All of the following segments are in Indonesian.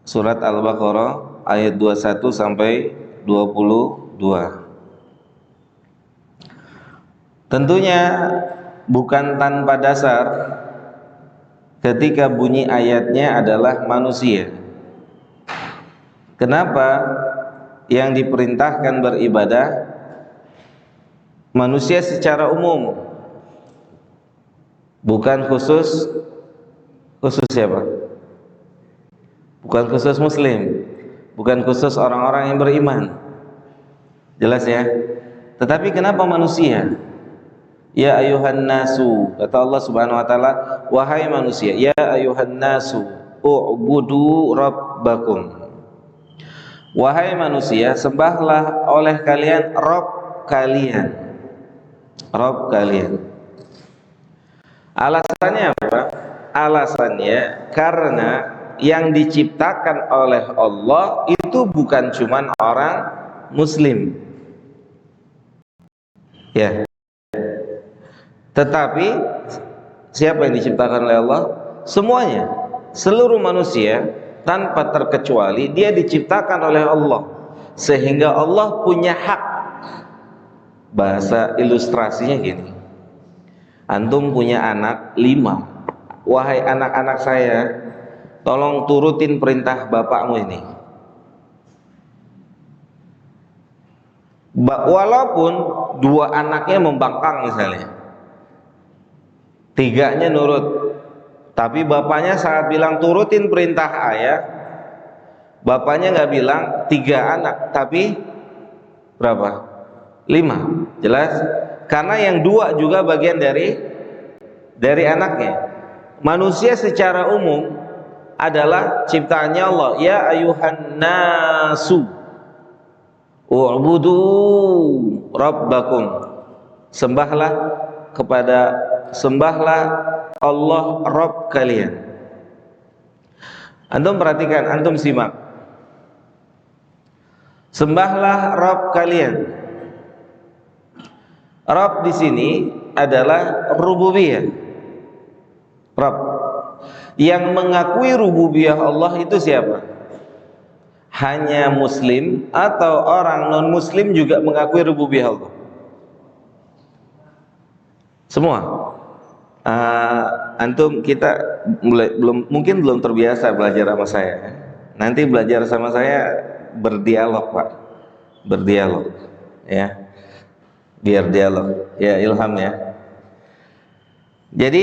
surat Al-Baqarah ayat 21 sampai 22. Tentunya bukan tanpa dasar ketika bunyi ayatnya adalah manusia. Kenapa yang diperintahkan beribadah manusia secara umum, bukan khusus siapa? Bukan khusus muslim, bukan khusus orang-orang yang beriman. Jelas ya? Tetapi kenapa manusia? Ya ayuhan nasu, kata Allah Subhanahu wa taala, wahai manusia, ya ayuhan nasu, u'budu rabbakum. Wahai manusia, sembahlah oleh kalian Rabb kalian. Rabb kalian. Alasannya apa? Alasannya karena yang diciptakan oleh Allah itu bukan cuma orang muslim. Ya. Tetapi siapa yang diciptakan oleh Allah? Semuanya, seluruh manusia tanpa terkecuali dia diciptakan oleh Allah, sehingga Allah punya hak. Bahasa ilustrasinya gini, antum punya anak 5, wahai anak-anak saya, tolong turutin perintah bapakmu ini. Walaupun 2 anaknya membangkang misalnya, 3-nya nurut, tapi bapaknya saat bilang turutin perintah ayah, bapaknya nggak bilang 3 anak, tapi berapa? 5. Jelas? Karena yang 2 juga bagian dari anaknya. Manusia secara umum adalah ciptaannya Allah. Ya ayuhan nasu u'budu rabbakum. Sembahlah Allah Rabb kalian. Antum perhatikan, antum simak. Sembahlah Rabb kalian. Rabb di sini adalah rububiyah. Rabb. Yang mengakui rububiyah Allah itu siapa? Hanya muslim atau orang non muslim juga mengakui rububiyah Allah? Semua. Antum kita belum terbiasa belajar sama saya. Nanti belajar sama saya berdialog, Pak. Berdialog, ya. Biar dialog, ya, ilham ya. Jadi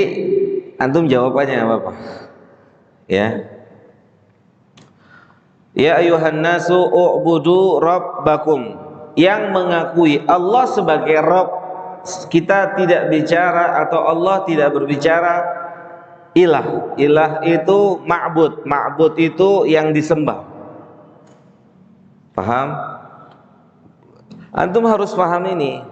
antum jawabannya apa, Pak? Ya. Ya ayuhan nasu u'budu rabbakum. Yang mengakui Allah sebagai Rabb. Kita tidak bicara atau Allah tidak berbicara ilah. Ilah itu ma'bud. Ma'bud itu yang disembah. Paham? Antum harus paham ini.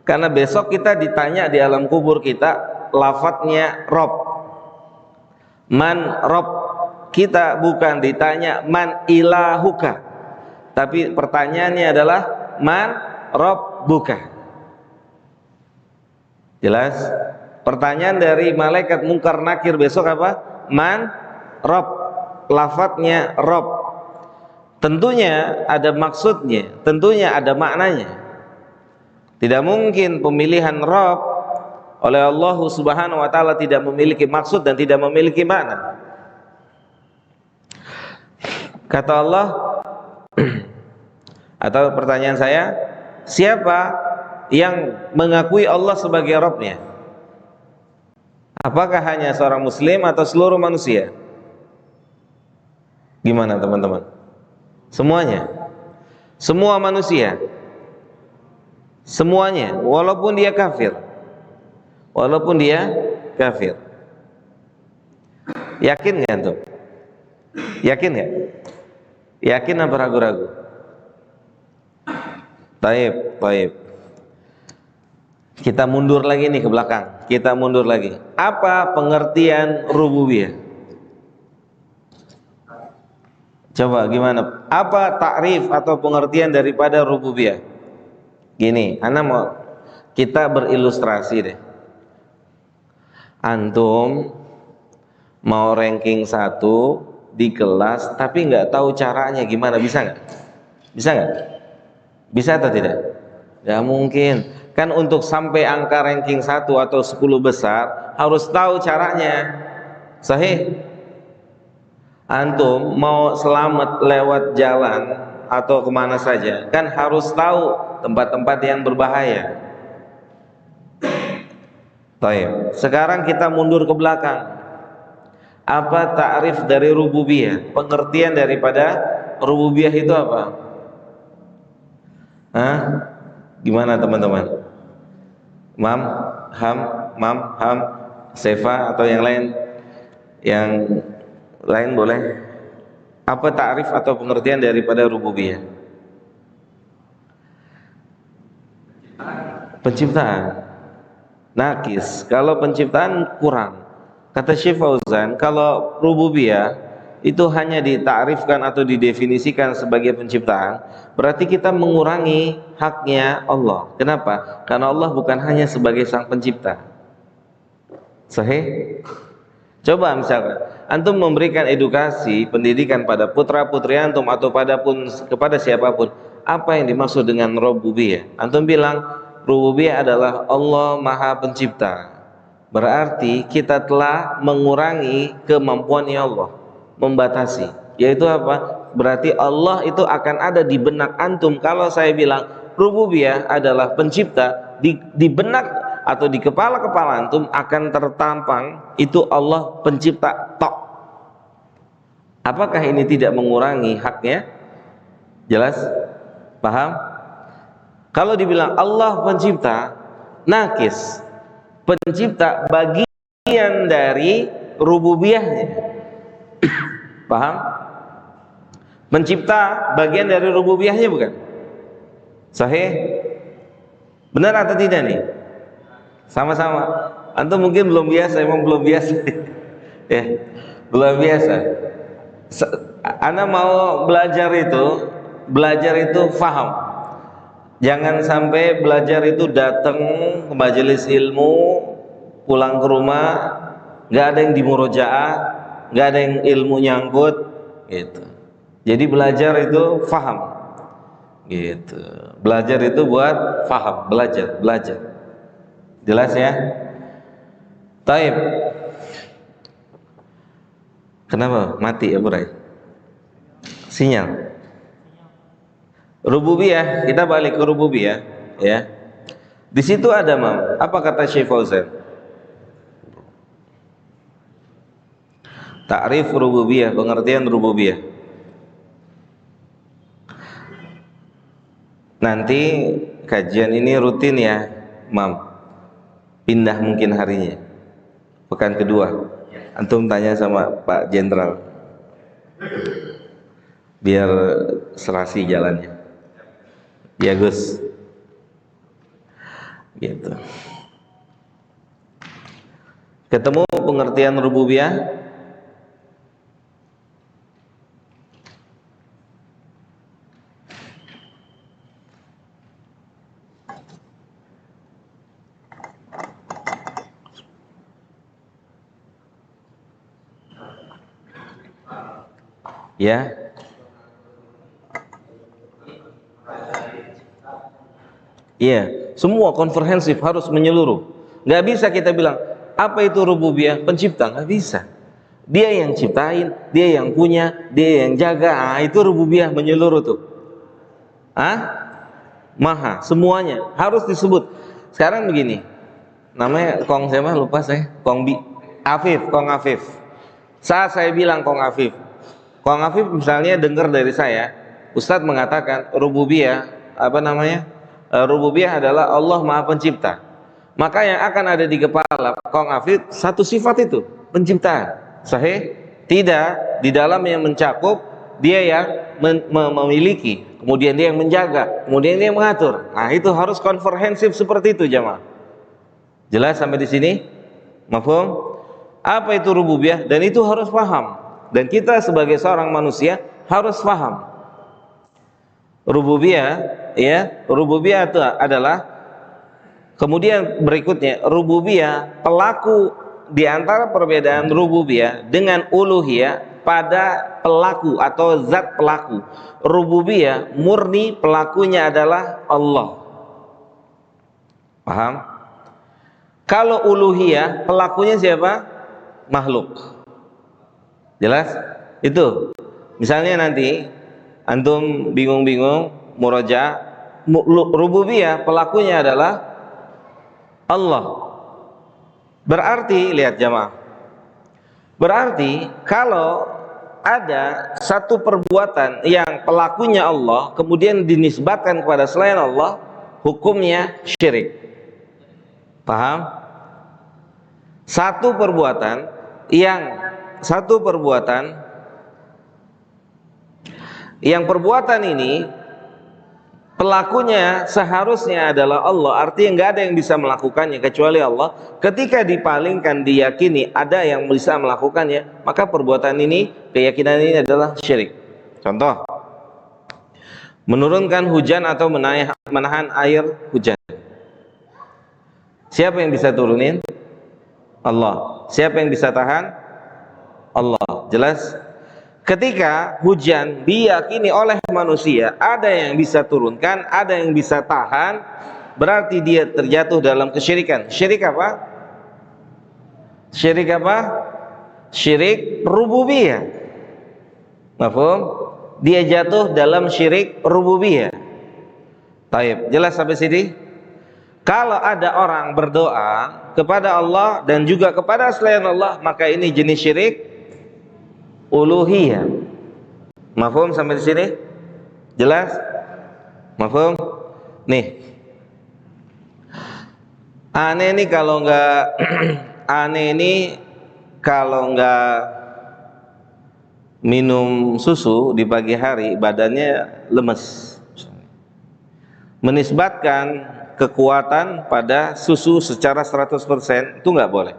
Karena besok kita ditanya di alam kubur kita, lafadznya Rabb. Man Rabb. Kita bukan ditanya man ilahuka, tapi pertanyaannya adalah man rabbuka. Jelas? Pertanyaan dari malaikat Munkar Nakir besok apa? Man Rabb. Lafadznya Rabb. Tentunya ada maksudnya, tentunya ada maknanya. Tidak mungkin pemilihan Rabb oleh Allah Subhanahu wa taala tidak memiliki maksud dan tidak memiliki makna. Kata Allah, atau pertanyaan saya, siapa yang mengakui Allah sebagai Rabb-nya? Apakah hanya seorang muslim atau seluruh manusia? Gimana teman-teman? Semuanya. Semua manusia. Semuanya, walaupun dia kafir. Walaupun dia kafir. Yakin nggak antum? Yakin nggak? Yakin apa ragu-ragu? Taib. Kita mundur lagi nih ke belakang. Kita mundur lagi. Apa pengertian rububiyah? Coba gimana? Apa takrif atau pengertian daripada rububiyah? Gini, ana mau kita berilustrasi deh. Antum mau ranking 1 di kelas tapi nggak tahu caranya gimana, bisa nggak? Bisa nggak? Bisa atau tidak? Nggak mungkin. Kan untuk sampai angka ranking 1 atau 10 besar harus tahu caranya. Sahih? Antum mau selamat lewat jalan atau kemana saja kan harus tahu tempat-tempat yang berbahaya. Baik, sekarang kita mundur ke belakang. Apa ta'rif dari rububiyah? Pengertian daripada rububiyah itu apa? Hah? Gimana teman-teman? Mam, ham, Sefa atau yang lain? Yang lain boleh? Apa ta'rif atau pengertian daripada rububiyah? Penciptaan. Nakis, kalau penciptaan kurang. Kata Syekh Fauzan, kalau rububiyah itu hanya ditakrifkan atau didefinisikan sebagai penciptaan, berarti kita mengurangi haknya Allah. Kenapa? Karena Allah bukan hanya sebagai sang pencipta. Sahih? Coba misalkan antum memberikan edukasi pendidikan pada putra-putri antum atau kepada siapapun, apa yang dimaksud dengan rububiyah? Antum bilang rububiyah adalah Allah Maha Pencipta. Berarti kita telah mengurangi kemampuannya Allah, membatasi. Yaitu apa? Berarti Allah itu akan ada di benak antum. Kalau saya bilang rububiyah adalah pencipta, di benak atau di kepala-kepala antum akan tertampang itu Allah pencipta tok. Apakah ini tidak mengurangi haknya? Jelas? Paham? Kalau dibilang Allah pencipta, nakis, pencipta bagian dari rububiyahnya. Paham? Pencipta bagian dari rububiyahnya bukan? Sahih? Benar atau tidak nih? Sama-sama. Antum mungkin belum biasa, emang belum biasa. Ya, belum biasa. Anda mau belajar itu faham. Jangan sampai belajar itu datang ke majelis ilmu, pulang ke rumah nggak ada yang dimurojaah, nggak ada yang ilmu nyangkut, gitu. Jadi belajar itu faham, gitu. Belajar itu buat faham, belajar. Jelas ya? Taib. Kenapa mati ya Burai? Sinyal. Rububiyah, kita balik ke rububiyah, ya. Di situ ada apa kata Syekh Fauzan? Ta'rif rububiyah, pengertian rububiyah. Nanti kajian ini rutin ya, Mam. Pindah mungkin harinya. Pekan kedua. Antum tanya sama Pak Jenderal. Biar serasi jalannya. Ya Gus, gitu. Ketemu pengertian rububiyah? Ya. Iya, semua komprehensif, harus menyeluruh. Nggak bisa kita bilang apa itu rububiyah, pencipta, nggak bisa. Dia yang ciptain, dia yang punya, dia yang jaga. Itu rububiyah menyeluruh tuh. Maha, semuanya harus disebut. Sekarang begini, namanya Kong siapa? Lupa saya. Kong Afif. Saat saya bilang Kong Afif misalnya dengar dari saya, Ustadz mengatakan rububiyah rububiyah adalah Allah Maha Pencipta. Maka yang akan ada di kepala Kong Afif satu sifat itu, penciptaan. Sahih? Tidak, di dalam yang mencakup dia yang memiliki, kemudian dia yang menjaga, kemudian dia yang mengatur. Nah, itu harus komprehensif seperti itu, jamaah. Jelas sampai di sini? Mafhum? Apa itu rububiyah? Dan itu harus paham. Dan kita sebagai seorang manusia harus paham. Rububiyah itu adalah, kemudian berikutnya rububiyah, pelaku di antara perbedaan rububiyah dengan uluhiyah pada pelaku atau zat pelaku. Rububiyah murni pelakunya adalah Allah. Paham? Kalau uluhiyah pelakunya siapa? Makhluk. Jelas? Itu. Misalnya nanti antum bingung-bingung muraja, rububiyah pelakunya adalah Allah. Berarti lihat jamaah. Berarti kalau ada satu perbuatan yang pelakunya Allah kemudian dinisbatkan kepada selain Allah, hukumnya syirik. Paham? Satu perbuatan yang perbuatan ini pelakunya seharusnya adalah Allah, artinya nggak ada yang bisa melakukannya kecuali Allah. Ketika dipalingkan, diyakini ada yang bisa melakukannya, maka perbuatan ini, keyakinan ini adalah syirik. Contoh, menurunkan hujan atau menahan air hujan. Siapa yang bisa turunin? Allah. Siapa yang bisa tahan? Allah. Jelas? Ketika hujan diyakini oleh manusia ada yang bisa turunkan, ada yang bisa tahan, berarti dia terjatuh dalam kesyirikan. Syirik apa? Syirik apa? Syirik rububiyah. Mafhum? Dia jatuh dalam syirik rububiyah. Taib. Jelas sampai sini? Kalau ada orang berdoa kepada Allah dan juga kepada selain Allah, maka ini jenis syirik uluhiyah. Mafhum sampai di sini? Jelas? Mafhum? Nih. Aneh ini kalau enggak minum susu di pagi hari badannya lemes. Menisbatkan kekuatan pada susu secara 100% itu enggak boleh.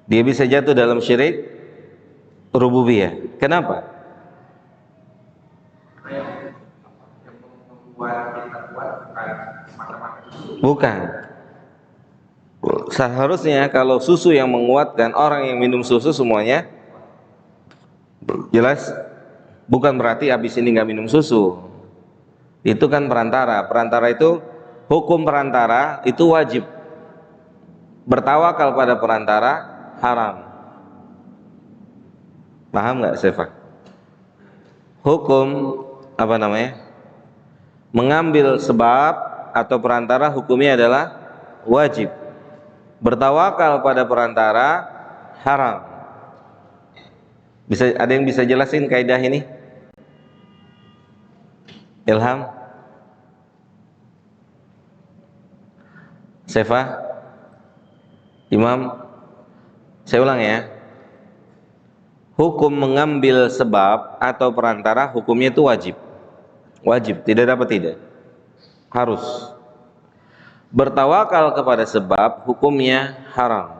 Dia bisa jatuh dalam syirik rububiyah. Kenapa? Bukan. Seharusnya kalau susu yang menguatkan, orang yang minum susu semuanya jelas, bukan berarti habis ini nggak minum susu. Itu kan perantara. Perantara itu, hukum perantara itu wajib. Bertawakal pada perantara haram. Paham nggak, Sefa? Hukum apa namanya? Mengambil sebab atau perantara hukumnya adalah wajib. Bertawakal pada perantara haram. Ada yang bisa jelasin kaidah ini? Ilham? Sefa? Imam? Saya ulang ya. Hukum mengambil sebab atau perantara hukumnya itu wajib. Wajib, tidak dapat tidak. Harus. Bertawakal kepada sebab hukumnya haram.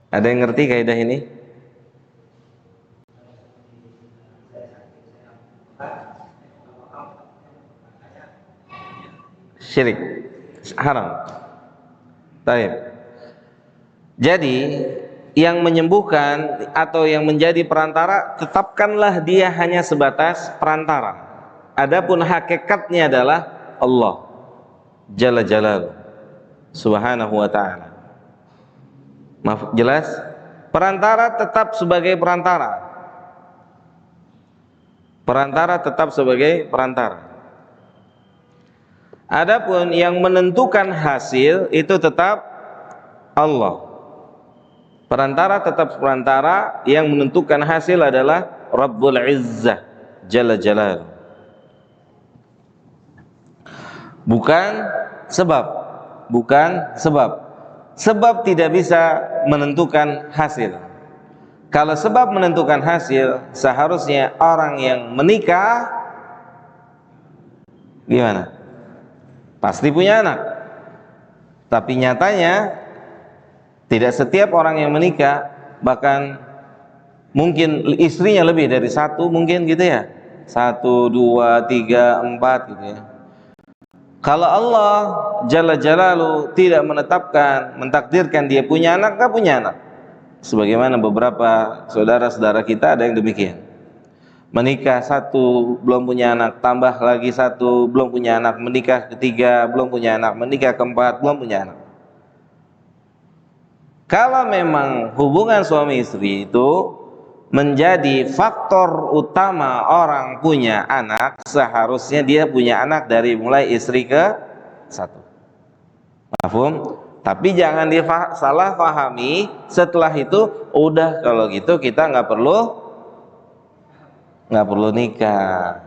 Ada yang ngerti kaidah ini? Syirik haram. Baik. Jadi yang menyembuhkan atau yang menjadi perantara, tetapkanlah dia hanya sebatas perantara. Adapun hakikatnya adalah Allah Jalla Jalaluhu Subhanahu wa ta'ala. Maaf, jelas? Perantara tetap sebagai perantara. Perantara tetap sebagai perantara. Adapun yang menentukan hasil itu tetap Allah. Perantara tetap perantara, yang menentukan hasil adalah Rabbul Izzah Jalla Jalaluhu. Bukan sebab. Bukan sebab. Sebab tidak bisa menentukan hasil. Kalau sebab menentukan hasil, seharusnya orang yang menikah gimana? Pasti punya anak. Tapi nyatanya tidak setiap orang yang menikah, bahkan mungkin istrinya lebih dari satu, mungkin gitu ya, 1, 2, 3, 4 gitu ya. Kalau Allah Jalla Jalalu tidak mentakdirkan dia punya anak, nggak punya anak. Sebagaimana beberapa saudara-saudara kita ada yang demikian. Menikah satu belum punya anak, tambah lagi satu belum punya anak, menikah ketiga belum punya anak, menikah keempat belum punya anak. Kalau memang hubungan suami istri itu menjadi faktor utama orang punya anak, seharusnya dia punya anak dari mulai istri ke satu. Mafhum? Tapi jangan salah pahami setelah itu udah kalau gitu kita nggak perlu nikah.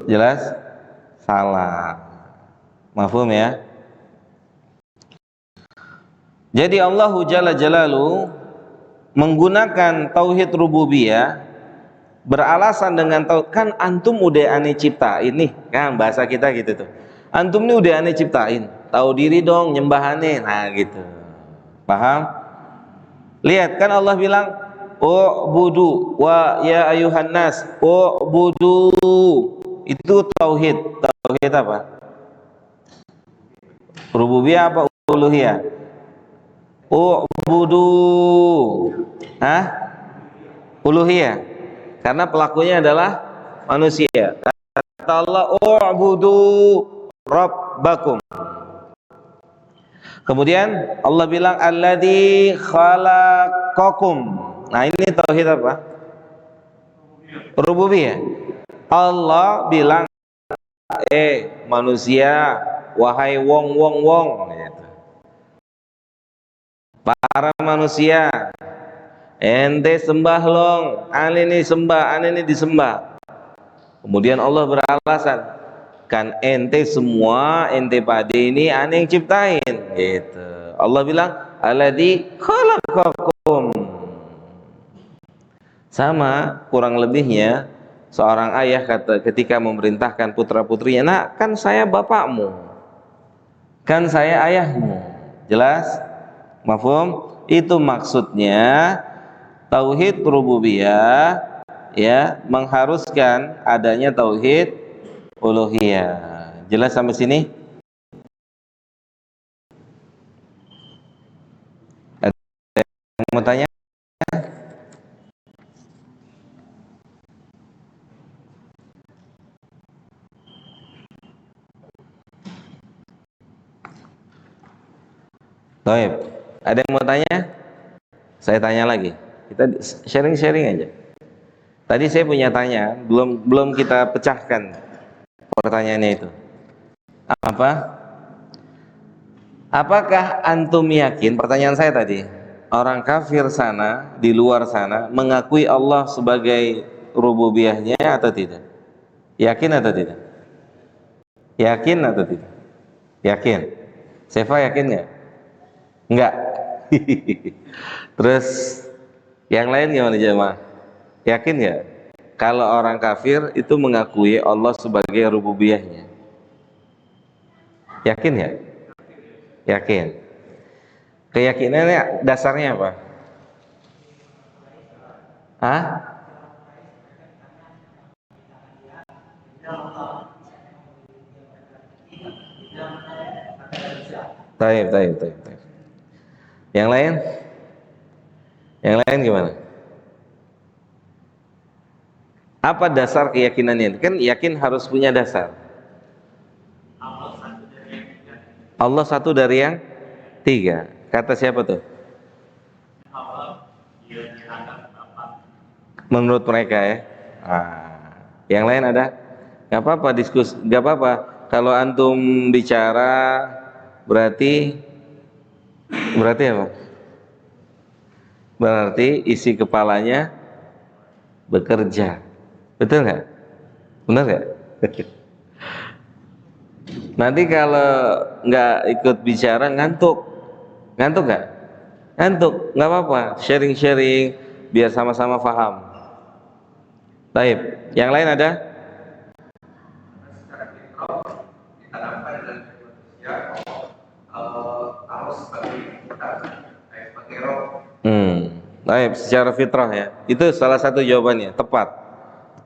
Jelas? Salah. Mafhum ya? Jadi Allah Jalla Jalalu menggunakan tauhid rububiyah beralasan dengan kan antum udah aneh ciptain nih, kan bahasa kita gitu tuh. Antum nih udah aneh ciptain, tahu diri dong nyembah aneh. Nah gitu. Paham? Lihat kan Allah bilang u'budu wa ya ayuhan nas, u'budu. Itu tauhid. Tauhid apa? Rububiyah apa uluhiyah? U'budu. Hah? Uluhiyah. Karena pelakunya adalah manusia. Kata Allah, u'budu rabbakum. Kemudian Allah bilang alladzi khalaqakum. Nah, ini tauhid apa? Rububiyah. Allah bilang manusia, wahai wong gitu. Para manusia, ente sembah long, ane ini sembah, ane ini disembah. Kemudian Allah beralasan, kan ente semua, ente pade ini ane yang ciptain gitu. Allah bilang alladzi khalaqakum. Sama kurang lebihnya seorang ayah kata ketika memerintahkan putra-putrinya, "Nak, kan saya bapakmu. Kan saya ayahmu." Jelas? Mafhum? Itu maksudnya tauhid rububiyah ya mengharuskan adanya tauhid uluhiyah. Jelas sampai sini? Ada yang mau tanya? Baik. Ada yang mau tanya? Saya tanya lagi. Kita sharing-sharing aja. Tadi saya punya tanya, belum kita pecahkan pertanyaannya itu. Apa? Apakah antum yakin? Pertanyaan saya tadi, orang kafir sana di luar sana mengakui Allah sebagai rububiyahnya atau tidak? Yakin atau tidak? Yakin atau tidak? Yakin. Sefa yakin nggak? Enggak. Terus yang lain gimana jemaah? Yakin nggak? Kalau orang kafir itu mengakui Allah sebagai rububiyahnya. Yakin nggak? Yakin. Keyakinannya dasarnya apa? Hah? Taib. Yang lain? Yang lain gimana? Apa dasar keyakinannya? Kan yakin harus punya dasar. Allah satu dari yang tiga. Kata siapa tuh? Menurut mereka ya. Yang lain ada? Gak apa-apa diskusi. Gak apa-apa. Kalau antum bicara berarti apa? Berarti isi kepalanya bekerja. Betul nggak? Benar nggak? Nanti kalau nggak ikut bicara ngantuk nggak? Ngantuk, nggak apa-apa. Sharing biar sama-sama paham. Baik. Yang lain ada? Baik, secara fitrah ya. Itu salah satu jawabannya, tepat.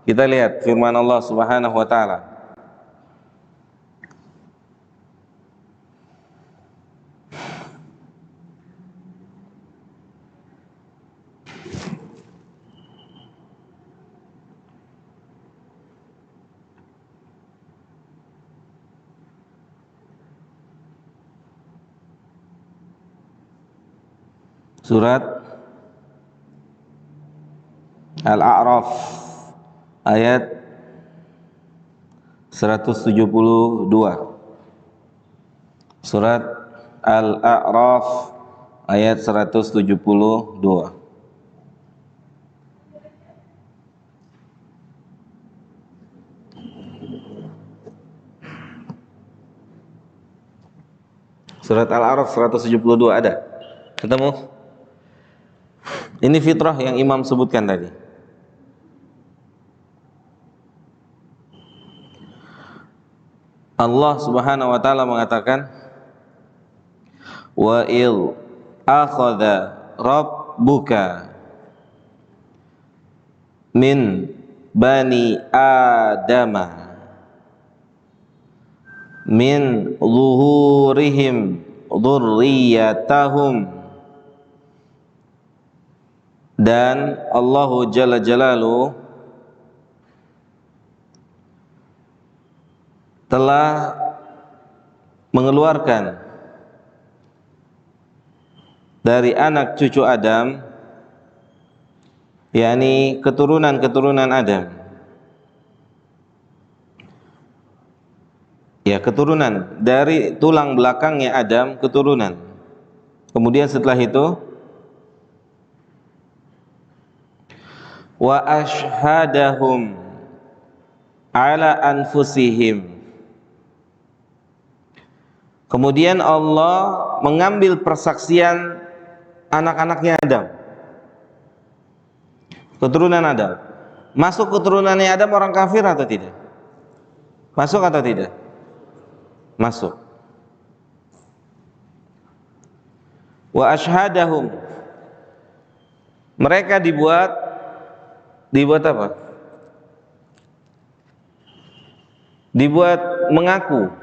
Kita lihat firman Allah Subhanahu wa taala. Surat Al-A'raf ayat 172. Surat Al-A'raf ayat 172. Surat Al-A'raf 172 ada? Ketemu? Ini fitrah yang Imam sebutkan tadi. Allah Subhanahu wa taala mengatakan, wa il akhadha rabbuka min bani adama min zuhurihim dzurriyyatahum, dan Allahu Jalla Jalaluhu telah mengeluarkan dari anak cucu Adam, yakni keturunan-keturunan Adam, ya keturunan dari tulang belakangnya Adam, keturunan. Kemudian setelah itu wa ashhadahum ala anfusihim, kemudian Allah mengambil persaksian anak-anaknya Adam, keturunan Adam. Masuk keturunannya Adam orang kafir atau tidak? Masuk atau tidak? Masuk. Wa ashhadahum, mereka dibuat apa? Dibuat mengaku,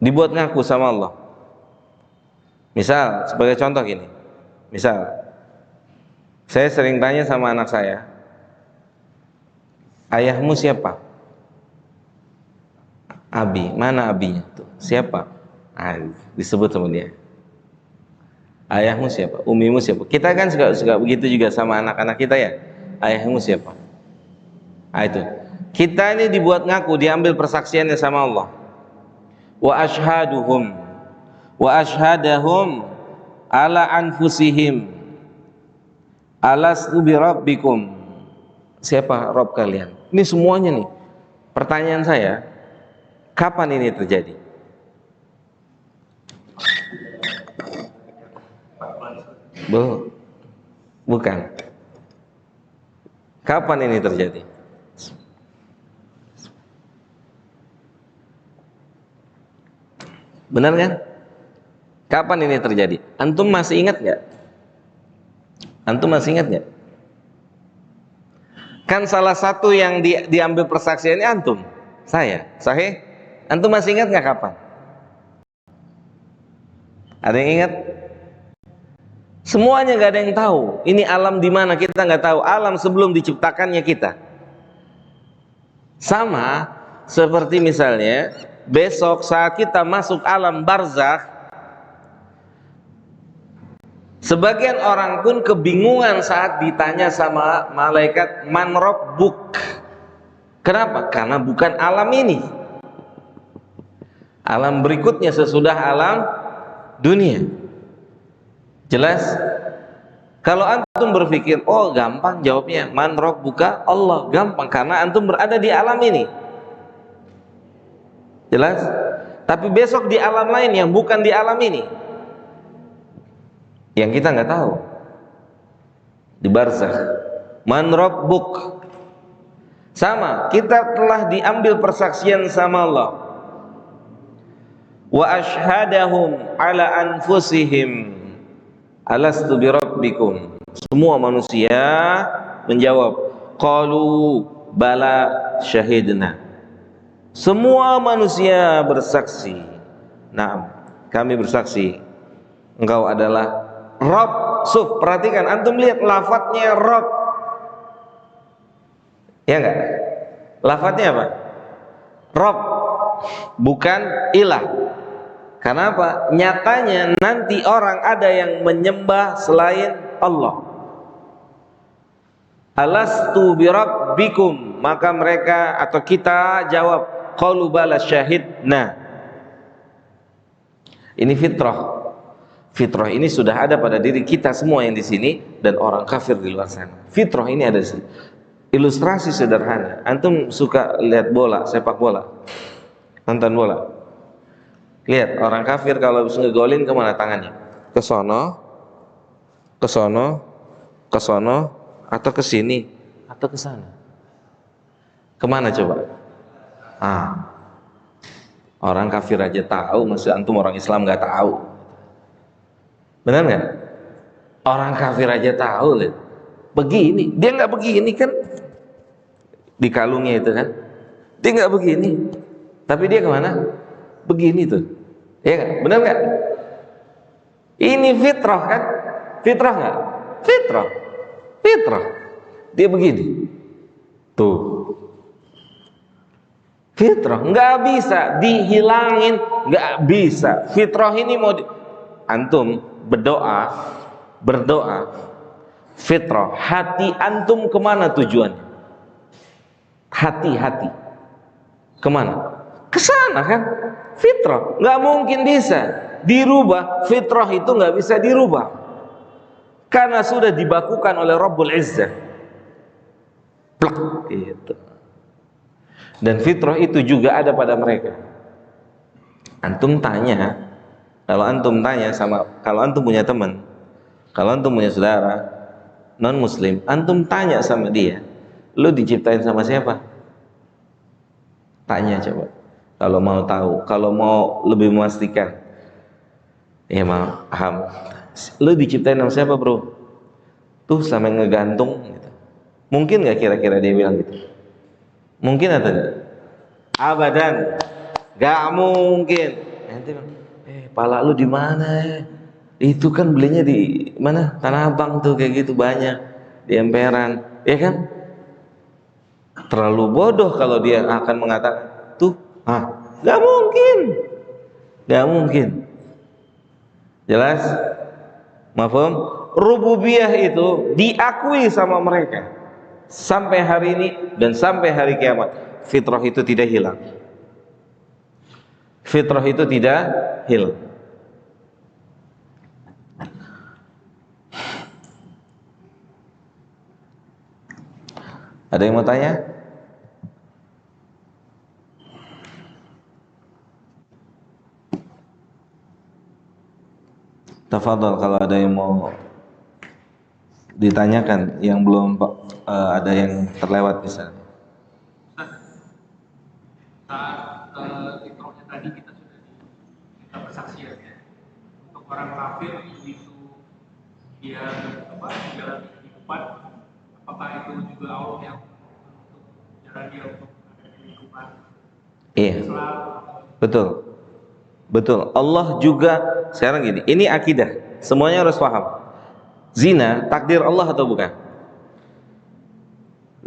dibuat ngaku sama Allah. Misal, sebagai contoh gini, misal saya sering tanya sama anak saya, ayahmu siapa? Abi. Mana abinya tuh? Siapa? Disebut sama dia. Ayahmu siapa? Umimu siapa? Kita kan suka begitu juga sama anak-anak kita ya. Ayahmu siapa? Itu kita ini dibuat ngaku, diambil persaksiannya sama Allah. Wa ashhaduhum wa ashhadahum ala anfusihim alastu bi rabbikum, siapa Rabb kalian? Ini semuanya nih pertanyaan saya, kapan ini terjadi? Bukan. Kapan ini terjadi? Benar kan? Kapan ini terjadi? Antum masih ingat nggak? Antum masih ingat nggak? Kan salah satu yang diambil persaksiannya antum, saya, sahih? Antum masih ingat nggak kapan? Ada yang ingat? Semuanya nggak ada yang tahu. Ini alam di mana kita nggak tahu. Alam sebelum diciptakannya kita. Sama seperti misalnya besok saat kita masuk alam barzakh, sebagian orang pun kebingungan saat ditanya sama malaikat, man rabbuk. Kenapa? Karena bukan alam ini. Alam berikutnya sesudah alam dunia. Jelas? Kalau antum berpikir, oh gampang jawabnya, man rabbuka, Allah, gampang karena antum berada di alam ini. Jelas? Tapi besok di alam lain yang bukan di alam ini, yang kita nggak tahu, di barzakh, man rabbuk. Sama, kita telah diambil persaksian sama Allah. Wa ashhadahum ala anfusihim alastu bi rabbikum. Semua manusia menjawab, qalu bala syahidna. Semua manusia bersaksi, nah kami bersaksi engkau adalah Rabb. Perhatikan, antum lihat lafadznya Rabb, ya enggak? Lafadznya apa? Rabb, bukan ilah. Karena apa? Nyatanya nanti orang ada yang menyembah selain Allah. Alastu birabbikum, maka mereka atau kita jawab, qalu bala syahidna. Ini fitrah. Fitrah ini sudah ada pada diri kita semua yang di sini dan orang kafir di luar sana. Fitrah ini ada di sini. Ilustrasi sederhana. Antum suka lihat bola, sepak bola, nonton bola. Lihat orang kafir kalau bisa ngegolin kemana tangannya? Ke sono, ke sono, ke sono, atau ke sini, atau ke sana. Kemana coba? Orang kafir aja tahu, maksud antum orang Islam nggak tahu. Benar nggak? Orang kafir aja tahu, lihat. Begini, dia nggak begini kan? Di kalungnya itu kan? Dia nggak begini, tapi dia kemana? Begini tuh, ya kan? Benar nggak? Ini fitrah kan? Fitrah nggak? Fitrah, fitrah. Dia begini, tuh. Fitrah nggak bisa dihilangin, nggak bisa. Fitrah ini mau antum berdoa, fitrah. Hati antum kemana tujuannya? Hati kemana? Kesana kan? Fitrah nggak mungkin bisa dirubah. Fitrah itu nggak bisa dirubah karena sudah dibakukan oleh Rabbul Izzah. Plak, gitu. Dan fitrah itu juga ada pada mereka. Antum tanya, kalau antum tanya sama, kalau antum punya teman, kalau antum punya saudara non muslim, antum tanya sama dia, lu diciptain sama siapa? Tanya coba. Kalau mau tahu, kalau mau lebih memastikan, ya paham. Lu diciptain sama siapa bro? Tuh sampai ngegantung gitu. Mungkin nggak kira-kira dia bilang gitu? Mungkin atau enggak? Abadan, nggak mungkin. Nanti pala lu di mana? Itu kan belinya di mana? Tanah Abang tuh kayak gitu banyak di emperan, ya kan? Terlalu bodoh kalau dia akan mengatakan tuh, nggak mungkin, nggak mungkin. Jelas? Mafhum? Rububiyah itu diakui sama mereka sampai hari ini dan sampai hari kiamat. Fitrah itu tidak hilang. Fitrah itu tidak hilang. Ada yang mau tanya? Tafadhol kalau ada yang mau ditanyakan yang belum ada yang terlewat misalnya. Saat fitrahnya tadi kita sudah diminta persaksian ya. Untuk orang kafir itu dia menjalani kehidupan, apakah itu juga Allah yang untuk jalan dia untuk ada kehidupan? Iya. Betul. Betul. Allah juga sekarang gini, ini akidah. Semuanya harus paham. Zina takdir Allah atau bukan?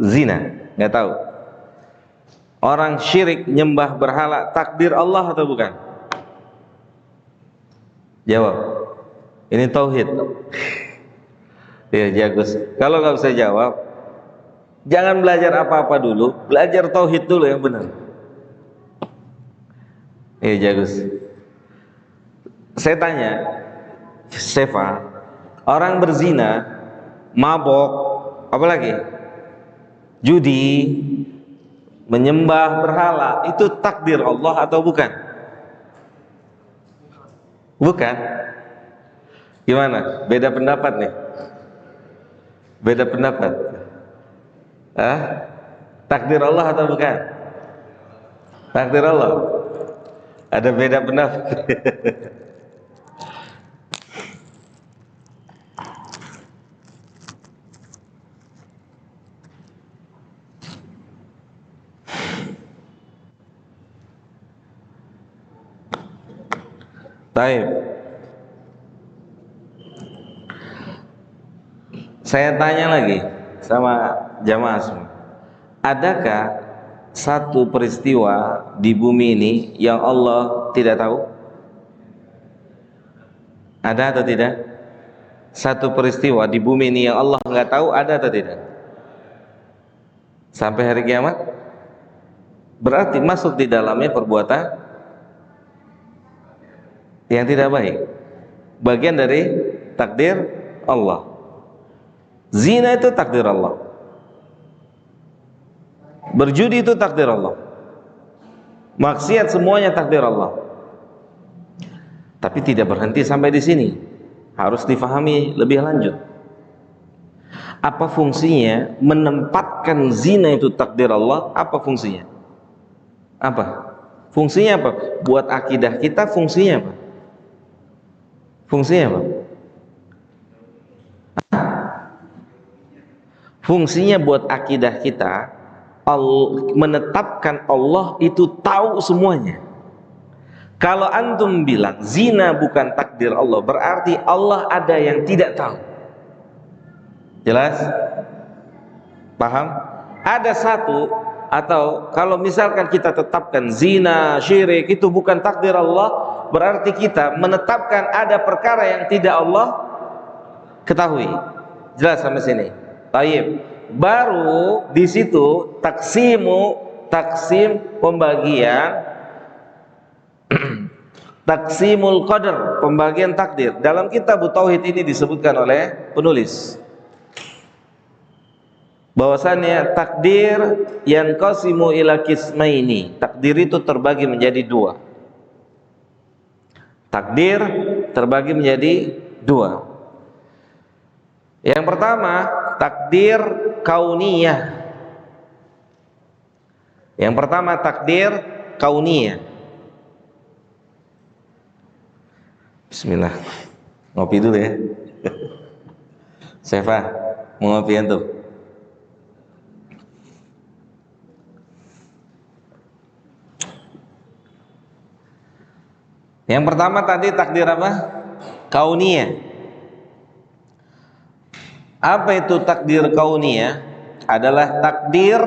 Zina, nggak tahu. Orang syirik nyembah berhala takdir Allah atau bukan? Jawab. Ini tauhid. Ya jagus. Kalau nggak bisa jawab, jangan belajar apa-apa dulu, belajar tauhid dulu yang benar. Ya jagus. Saya tanya, Sefa, orang berzina, mabok, apalagi judi, menyembah berhala, itu takdir Allah atau bukan? Bukan. Gimana? Beda pendapat nih. Beda pendapat. Takdir Allah atau bukan? Takdir Allah. Ada beda pendapat. Baik. Saya tanya lagi sama jamaah semua. Adakah satu peristiwa di bumi ini yang Allah tidak tahu? Ada atau tidak? Satu peristiwa di bumi ini yang Allah nggak tahu, ada atau tidak? Sampai hari kiamat? Berarti masuk di dalamnya perbuatan yang tidak baik, bagian dari takdir Allah. Zina itu takdir Allah, berjudi itu takdir Allah, maksiat semuanya takdir Allah. Tapi tidak berhenti sampai di sini, harus difahami lebih lanjut. Apa fungsinya menempatkan zina itu takdir Allah? Apa fungsinya? Apa? Fungsinya apa? Buat akidah kita fungsinya apa? Fungsinya apa? Fungsinya buat akidah kita, menetapkan Allah itu tahu semuanya. Kalau antum bilang zina bukan takdir Allah, berarti Allah ada yang tidak tahu. Jelas? Paham? Ada satu, atau kalau misalkan kita tetapkan zina, syirik itu bukan takdir Allah, berarti kita menetapkan ada perkara yang tidak Allah ketahui. Jelas sampai sini? Taib. Baru di situ taksim pembagian taksimul qadar, pembagian takdir. Dalam kitab Tauhid ini disebutkan oleh penulis bahwasannya takdir yanqasimu ila qismaini. Takdir itu terbagi menjadi dua. Takdir terbagi menjadi dua. Yang pertama, takdir kauniyah. Yang pertama takdir kauniyah. Bismillah. Ngopi dulu ya. Sefa, mau ngopi antum? Yang pertama tadi takdir apa? Kauniyah. Apa itu takdir kauniyah? Adalah takdir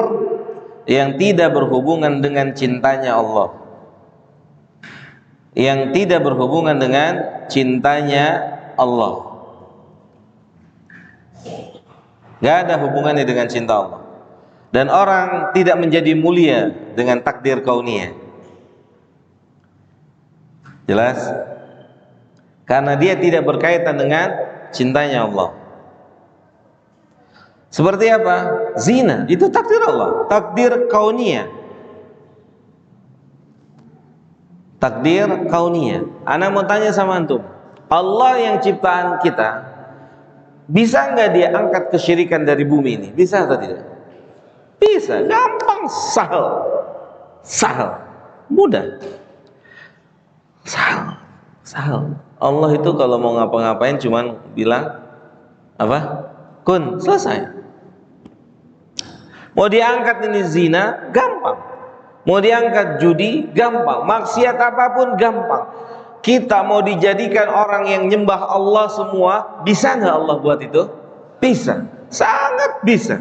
yang tidak berhubungan dengan cintanya Allah, yang tidak berhubungan dengan cintanya Allah, gak ada hubungannya dengan cinta Allah. Dan orang tidak menjadi mulia dengan takdir kauniyah. Jelas? Karena dia tidak berkaitan dengan cintanya Allah. Seperti apa? Zina, itu takdir Allah, takdir kauniyah. Takdir kauniyah. Ana mau tanya sama antum, Allah yang ciptaan kita, bisa nggak dia angkat kesyirikan dari bumi ini? Bisa atau tidak? Bisa, gampang, sahal, mudah, sahal. Allah itu kalau mau ngapa-ngapain cuman bilang apa? Kun, selesai. Mau diangkat ini zina, gampang. Mau diangkat judi, gampang. Maksiat apapun, gampang. Kita mau dijadikan orang yang nyembah Allah semua, bisa nggak Allah buat itu? Bisa, sangat bisa.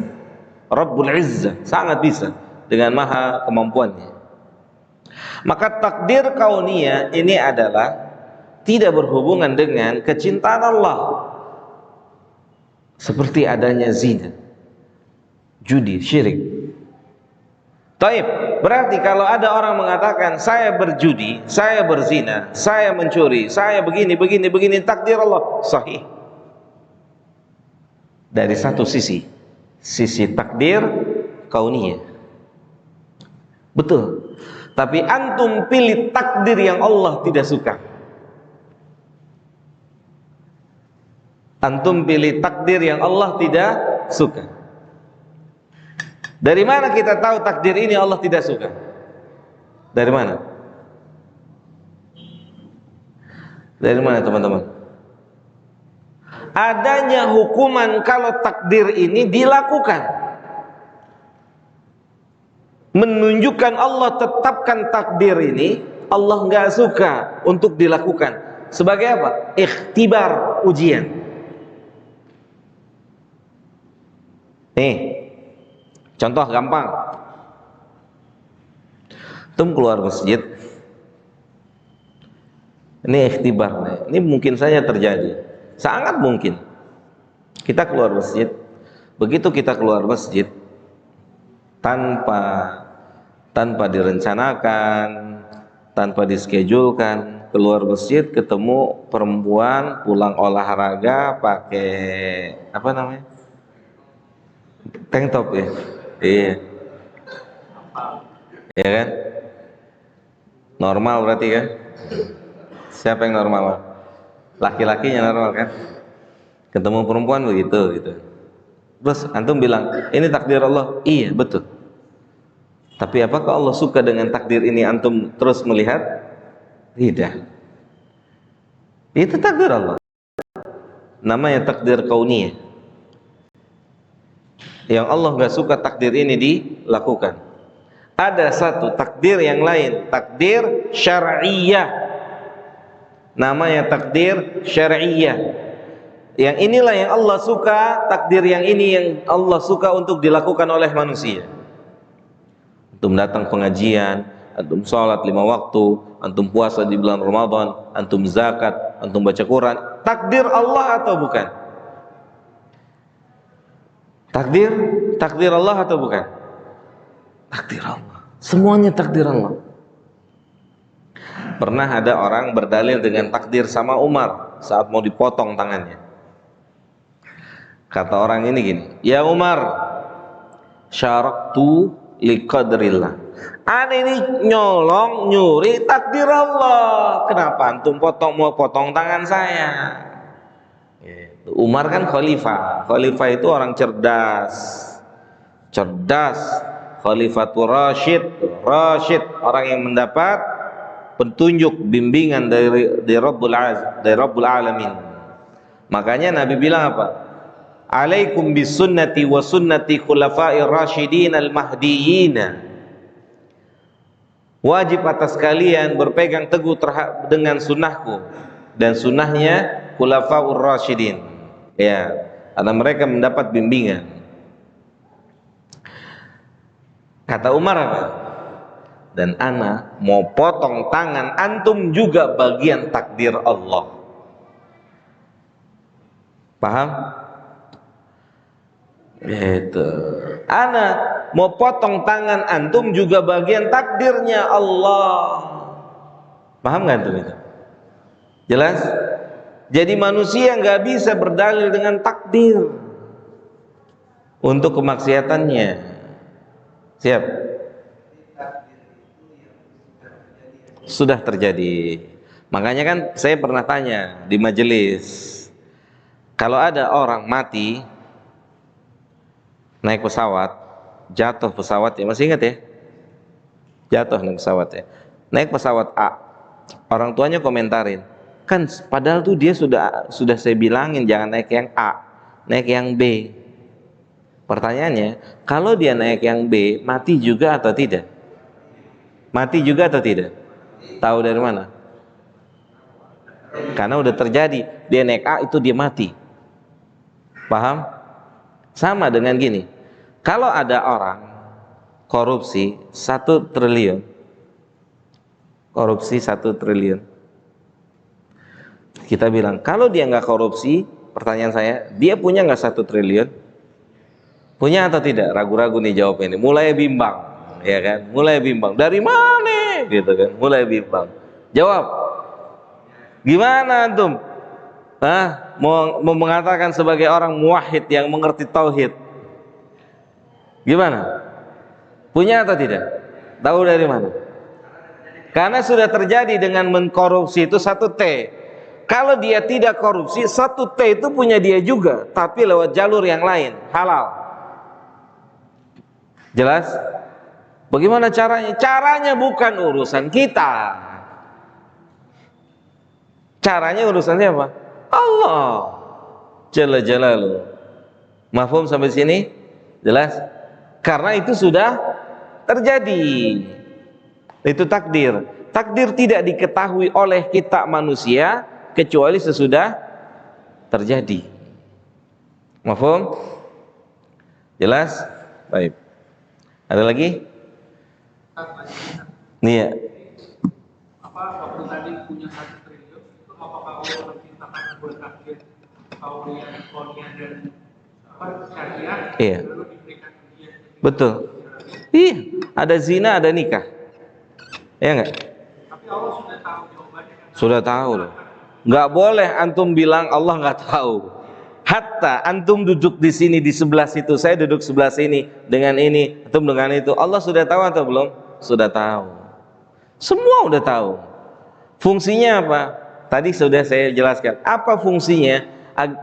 Rabbul Izzah, sangat bisa, dengan maha kemampuannya. Maka takdir kauniyah ini adalah tidak berhubungan dengan kecintaan Allah, seperti adanya zina, judi, syirik. Taib. Berarti kalau ada orang mengatakan saya berjudi, saya berzina, saya mencuri, saya begini, takdir Allah, sahih. Dari satu sisi takdir kauniyah, betul. Tapi antum pilih takdir yang Allah tidak suka. Antum pilih takdir yang Allah tidak suka. Dari mana kita tahu takdir ini Allah tidak suka? Dari mana? Dari mana teman-teman? Adanya hukuman kalau takdir ini dilakukan, menunjukkan Allah tetapkan takdir ini Allah nggak suka untuk dilakukan. Sebagai apa? Ikhtibar, ujian. Nih, contoh gampang. Antum keluar masjid, Ini ikhtibar, ini mungkin saja terjadi, sangat mungkin. Kita keluar masjid, begitu kita keluar masjid tanpa direncanakan, tanpa diskedulkan, keluar masjid ketemu perempuan pulang olahraga pakai apa namanya, tank top ya, iya, ya kan, normal berarti kan? Siapa yang normal? Laki-lakinya normal kan? Ketemu perempuan begitu gitu. Terus antum bilang, ini takdir Allah. Iya, betul. Tapi apakah Allah suka dengan takdir ini antum terus melihat? Tidak. Itu takdir Allah. Namanya takdir kauniyah. Yang Allah nggak suka takdir ini dilakukan. Ada satu takdir yang lain, takdir syar'iyah. Namanya takdir syar'iyah. Yang inilah yang Allah suka, takdir yang ini yang Allah suka untuk dilakukan oleh manusia. Antum datang pengajian, antum sholat 5 waktu, antum puasa di bulan Ramadan, antum zakat, antum baca Quran, takdir Allah atau bukan? Takdir Allah atau bukan? Takdir Allah. Semuanya takdir Allah. Pernah ada orang berdalil dengan takdir sama Umar saat mau dipotong tangannya. Kata orang ini gini, ya Umar, syaraktu liqadrillah. Ana ini nyolong, nyuri takdir Allah. Kenapa antum mau potong tangan saya? Umar kan khalifah. Khalifah itu orang cerdas. Khalifatul Rasyid, orang yang mendapat petunjuk bimbingan dari Rabbul Alamin. Makanya Nabi bilang apa? Alaikum bisunnati wa sunnati khulafa'ir rasyidin al-mahdiyyin. Wajib atas kalian berpegang teguh dengan sunnahku dan sunnahnya khulafa'ur rasyidin. Ya, karena mereka mendapat bimbingan. Kata Umar apa? Dan ana mau potong tangan antum juga bagian takdir Allah. Paham? Itu. Ana mau potong tangan antum juga bagian takdirnya Allah. Paham nggak antum itu? Jelas? Jadi manusia nggak bisa berdalil dengan takdir untuk kemaksiatannya. Siap? Sudah terjadi. Makanya kan saya pernah tanya di majelis, kalau ada orang mati naik pesawat, jatuh pesawat ya, masih ingat ya? Jatuh naik pesawat ya. Naik pesawat A, orang tuanya komentarin, kan padahal tuh dia sudah saya bilangin jangan naik yang A, naik yang B. Pertanyaannya, kalau dia naik yang B, mati juga atau tidak? Mati juga atau tidak? Tahu dari mana? Karena udah terjadi, dia naik A itu dia mati. Paham? Sama dengan gini, kalau ada orang korupsi 1 triliun, kita bilang kalau dia nggak korupsi, pertanyaan saya, dia punya nggak 1 triliun? Punya atau tidak? Ragu-ragu nih jawab ini, mulai bimbang, ya kan? Mulai bimbang, dari mana? Gitu kan? Mulai bimbang. Jawab. Gimana antum? Mau mengatakan sebagai orang muwahhid yang mengerti tauhid. Gimana? Punya atau tidak? Tahu dari mana? Karena sudah terjadi dengan mengkorupsi itu 1T. Kalau dia tidak korupsi, 1T itu punya dia juga, tapi lewat jalur yang lain, halal. Jelas? Bagaimana caranya? Caranya bukan urusan kita. Caranya urusan siapa? Allah Jalla Jalaluhu. Mafhum sampai sini? Jelas? Karena itu sudah terjadi. Itu takdir. Takdir tidak diketahui oleh kita manusia kecuali sesudah terjadi. Mafhum? Jelas? Baik. Ada lagi? Nih ya. Waktu tadi punya 1 triliun apakah Allah menciptakan dua takdir kaunian dan syariah, Iya. lalu diberikan ujian. Betul. Iya, ada zina, ada nikah. Ya enggak? Tapi Allah sudah tahu jawabannya. Sudah tahu loh. Nggak boleh antum bilang Allah nggak tahu. Hatta antum duduk di sini di sebelah situ, saya duduk sebelah sini dengan ini, antum dengan itu. Allah sudah tahu atau belum? Sudah tahu. Semua udah tahu. Fungsinya apa? Tadi sudah saya jelaskan. Apa fungsinya?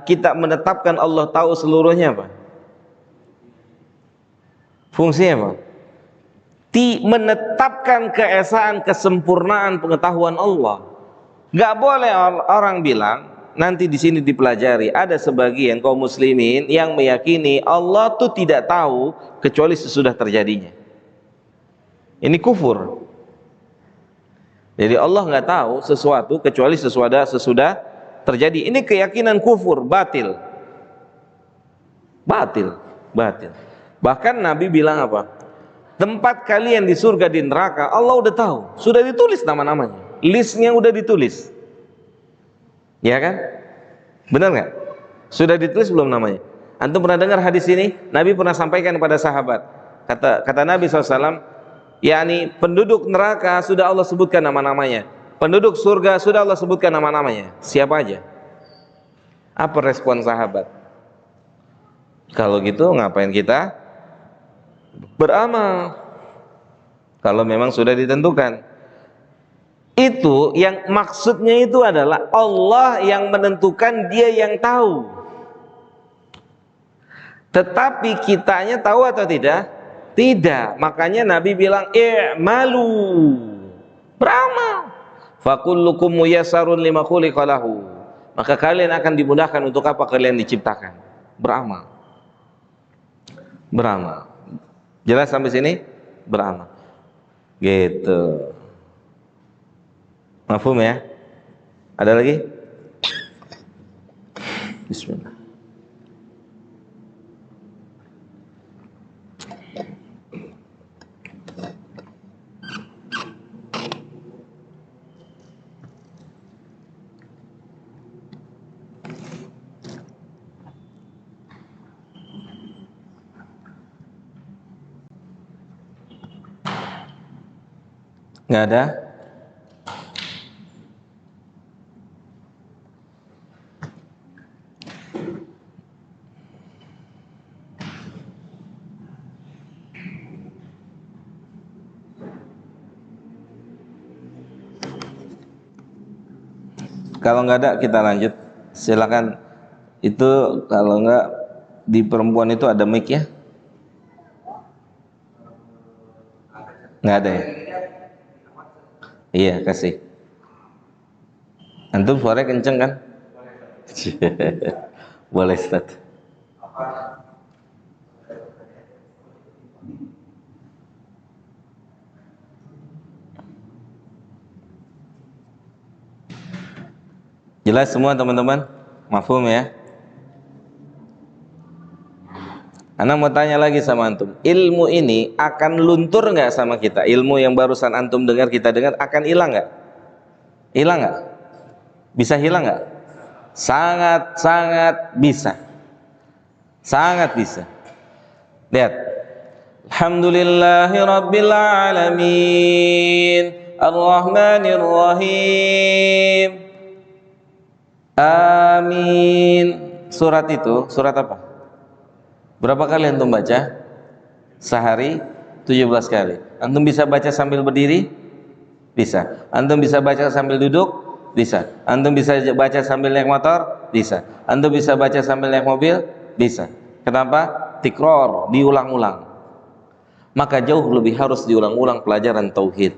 Kita menetapkan Allah tahu seluruhnya apa? Fungsinya apa? Menetapkan keesaan, kesempurnaan pengetahuan Allah. Nggak boleh orang bilang, nanti di sini dipelajari, ada sebagian kaum muslimin yang meyakini Allah tuh tidak tahu kecuali sesudah terjadinya. Ini kufur. Jadi Allah nggak tahu sesuatu kecuali sesudah terjadi. Ini keyakinan kufur, batil. Batil. Bahkan Nabi bilang apa? Tempat kalian di surga, di neraka, Allah udah tahu, sudah ditulis nama-namanya, listnya udah ditulis, ya kan? Benar nggak? Sudah ditulis belum namanya? Antum pernah dengar hadis ini? Nabi pernah sampaikan kepada sahabat, kata Nabi SAW, yakni penduduk neraka sudah Allah sebutkan nama-namanya, penduduk surga sudah Allah sebutkan nama-namanya. Siapa aja? Apa respon sahabat? Kalau gitu ngapain kita beramal? Kalau memang sudah ditentukan. Itu yang maksudnya itu adalah Allah yang menentukan, Dia yang tahu. Tetapi kitanya tahu atau tidak? Tidak. Makanya Nabi bilang i'malu, beramal. Fakullukum muyassarun lima khuliqa lahu. Maka kalian akan dimudahkan untuk apa kalian diciptakan. Beramal. Jelas sampai sini? Beramal. Gitu. Mafhum ya? Ada lagi? Bismillah. Nggak ada? Kalau nggak ada kita lanjut. Silakan. Itu kalau nggak di perempuan itu ada mic ya? Nggak ada ya? Iya, kasih. Antum suaranya kenceng kan? Boleh, Ustaz. Jelas semua teman-teman? Mafhum ya? Ana mau tanya lagi sama antum, ilmu ini akan luntur nggak sama kita? Ilmu yang barusan antum dengar, kita dengar, akan hilang nggak? Hilang nggak? Bisa hilang nggak? Sangat bisa. Sangat bisa. Lihat. Alhamdulillahirabbil alamin, Ar-Rahmanir Rahim. Amin. Surat itu, surat apa? Berapa kali antum baca? Sehari 17 kali. Antum bisa baca sambil berdiri? Bisa. Antum bisa baca sambil duduk? Bisa. Antum bisa baca sambil naik motor? Bisa. Antum bisa baca sambil naik mobil? Bisa. Kenapa? Tikror, diulang-ulang. Maka jauh lebih harus diulang-ulang pelajaran tauhid.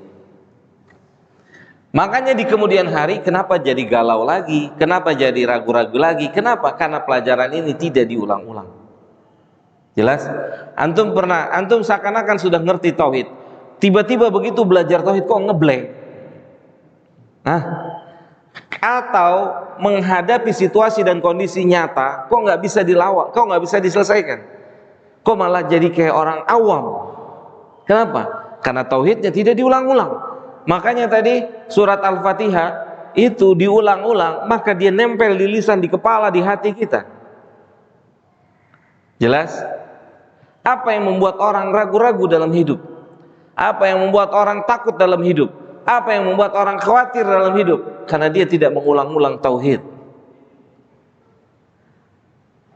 Makanya di kemudian hari kenapa jadi galau lagi? Kenapa jadi ragu-ragu lagi? Kenapa? Karena pelajaran ini tidak diulang-ulang. Jelas? Antum seakan-akan sudah ngerti tauhid. Tiba-tiba begitu belajar tauhid kok ngeblank. Atau menghadapi situasi dan kondisi nyata kok nggak bisa dilawak, kok nggak bisa diselesaikan. Kok malah jadi kayak orang awam. Kenapa? Karena tauhidnya tidak diulang-ulang. Makanya tadi surat Al-Fatihah itu diulang-ulang, maka dia nempel di lisan, di kepala, di hati kita. Jelas? Apa yang membuat orang ragu-ragu dalam hidup? Apa yang membuat orang takut dalam hidup? Apa yang membuat orang khawatir dalam hidup? Karena dia tidak mengulang-ulang tauhid.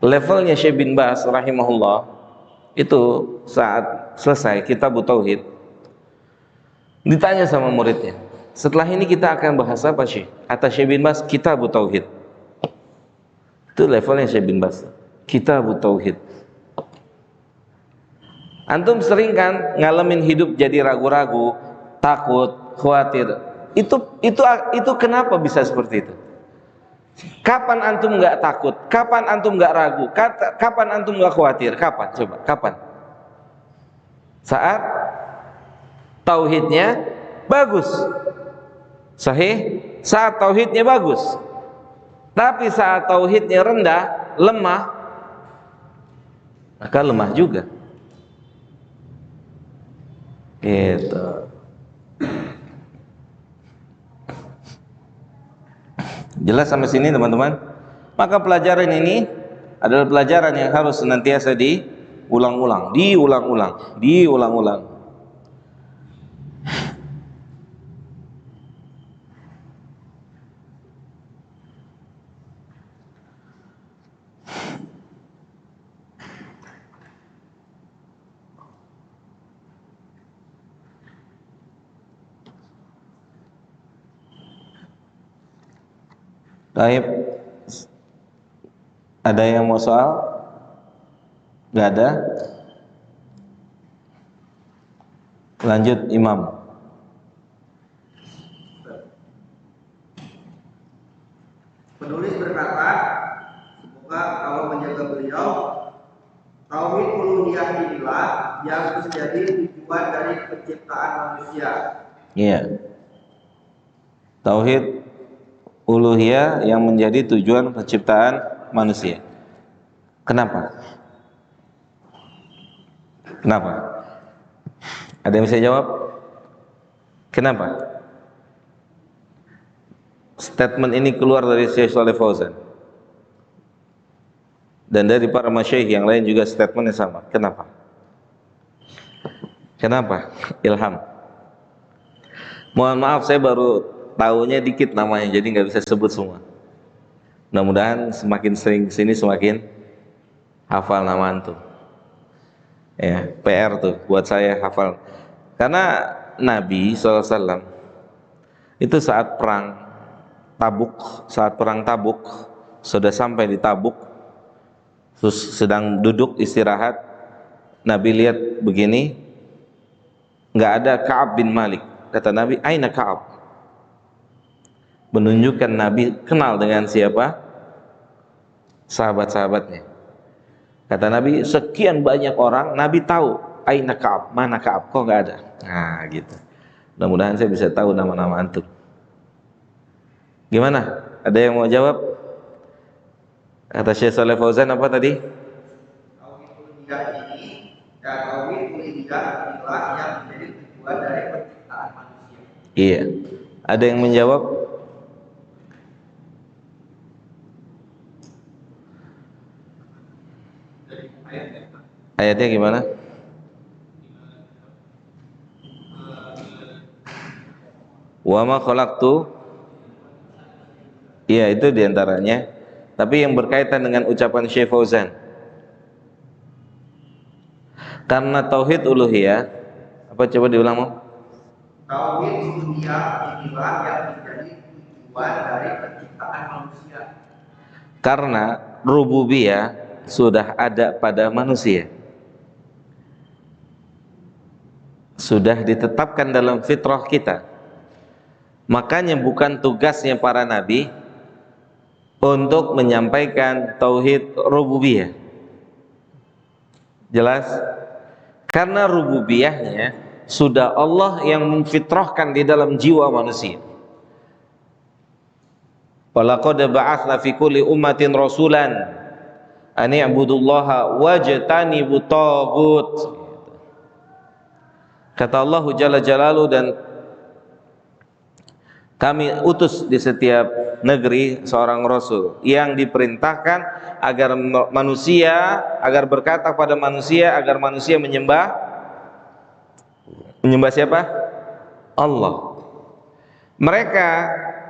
Levelnya Syekh bin Baz rahimahullah itu saat selesai kitab tauhid, ditanya sama muridnya, setelah ini kita akan bahas apa Syekh? Kata Syekh bin Baz, kitab tauhid. Itu levelnya Syekh bin Baz, kitab tauhid. Antum sering kan ngalamin hidup jadi ragu-ragu, takut, khawatir. Itu kenapa bisa seperti itu? Kapan antum nggak takut? Kapan antum nggak ragu? Kapan antum nggak khawatir? Kapan? Coba, kapan? Saat tauhidnya bagus, sahih. Saat tauhidnya bagus. Tapi saat tauhidnya rendah, lemah, maka lemah juga. Gitu. Jelas sampai sini teman-teman? Maka pelajaran ini adalah pelajaran yang harus senantiasa diulang-ulang, diulang-ulang. Baik, ada yang mau soal? Gak ada? Lanjut Imam. Penulis berkata, semoga Allah menjaga beliau, tauhid uluhiyah inilah yang menjadi tujuan dari penciptaan manusia. Iya. Tauhid uluhiyah yang menjadi tujuan penciptaan manusia. Kenapa? Kenapa? Ada yang bisa jawab? Kenapa? Statement ini keluar dari Syekh Shalih Fauzan dan dari para masyayikh yang lain juga statementnya sama. Kenapa? Kenapa? Ilham. Mohon maaf saya baru tahunya dikit namanya, jadi nggak bisa sebut semua. Mudah-mudahan semakin sering kesini semakin hafal nama antum. Ya, PR tuh buat saya hafal. Karena Nabi SAW itu saat perang Tabuk, sudah sampai di Tabuk, terus sedang duduk istirahat, Nabi lihat begini, nggak ada Ka'ab bin Malik. Kata Nabi, aina Ka'ab? Menunjukkan Nabi kenal dengan siapa? Sahabat-sahabatnya. Kata Nabi, sekian banyak orang, Nabi tahu aina Ka'ab, mana Ka'ab, kok nggak ada? Nah gitu. Mudah-mudahan saya bisa tahu nama-nama antum. Gimana? Ada yang mau jawab? Kata Syekh Shalih Fauzan apa tadi? Tauhid uluhiyah ini dan tauhid uluhiyah inilah yang menjadi tujuan dari penciptaan manusia. Iya. Ada yang menjawab? Ayatnya gimana? Wa ma khalaqtu. Iya, itu diantaranya. Tapi yang berkaitan dengan ucapan Syekh Fauzan, karena tauhid uluhiyah, apa coba diulang mau? Tauhid uluhiyah inilah yang menjadi tujuan dari penciptaan manusia. Karena rububiyah sudah ada pada manusia, sudah ditetapkan dalam fitrah kita. Makanya bukan tugasnya para nabi untuk menyampaikan tauhid rububiyah. Jelas? Karena rububiyahnya sudah Allah yang memfitrahkan di dalam jiwa manusia. Walaqad ba'atsna fi kulli ummatin rasulan an i'budullaha wajtanibut taghut. Kata Allah Jalla Jalaluhu, dan Kami utus di setiap negeri seorang rasul yang diperintahkan agar manusia, agar berkata pada manusia, agar manusia menyembah siapa? Allah. Mereka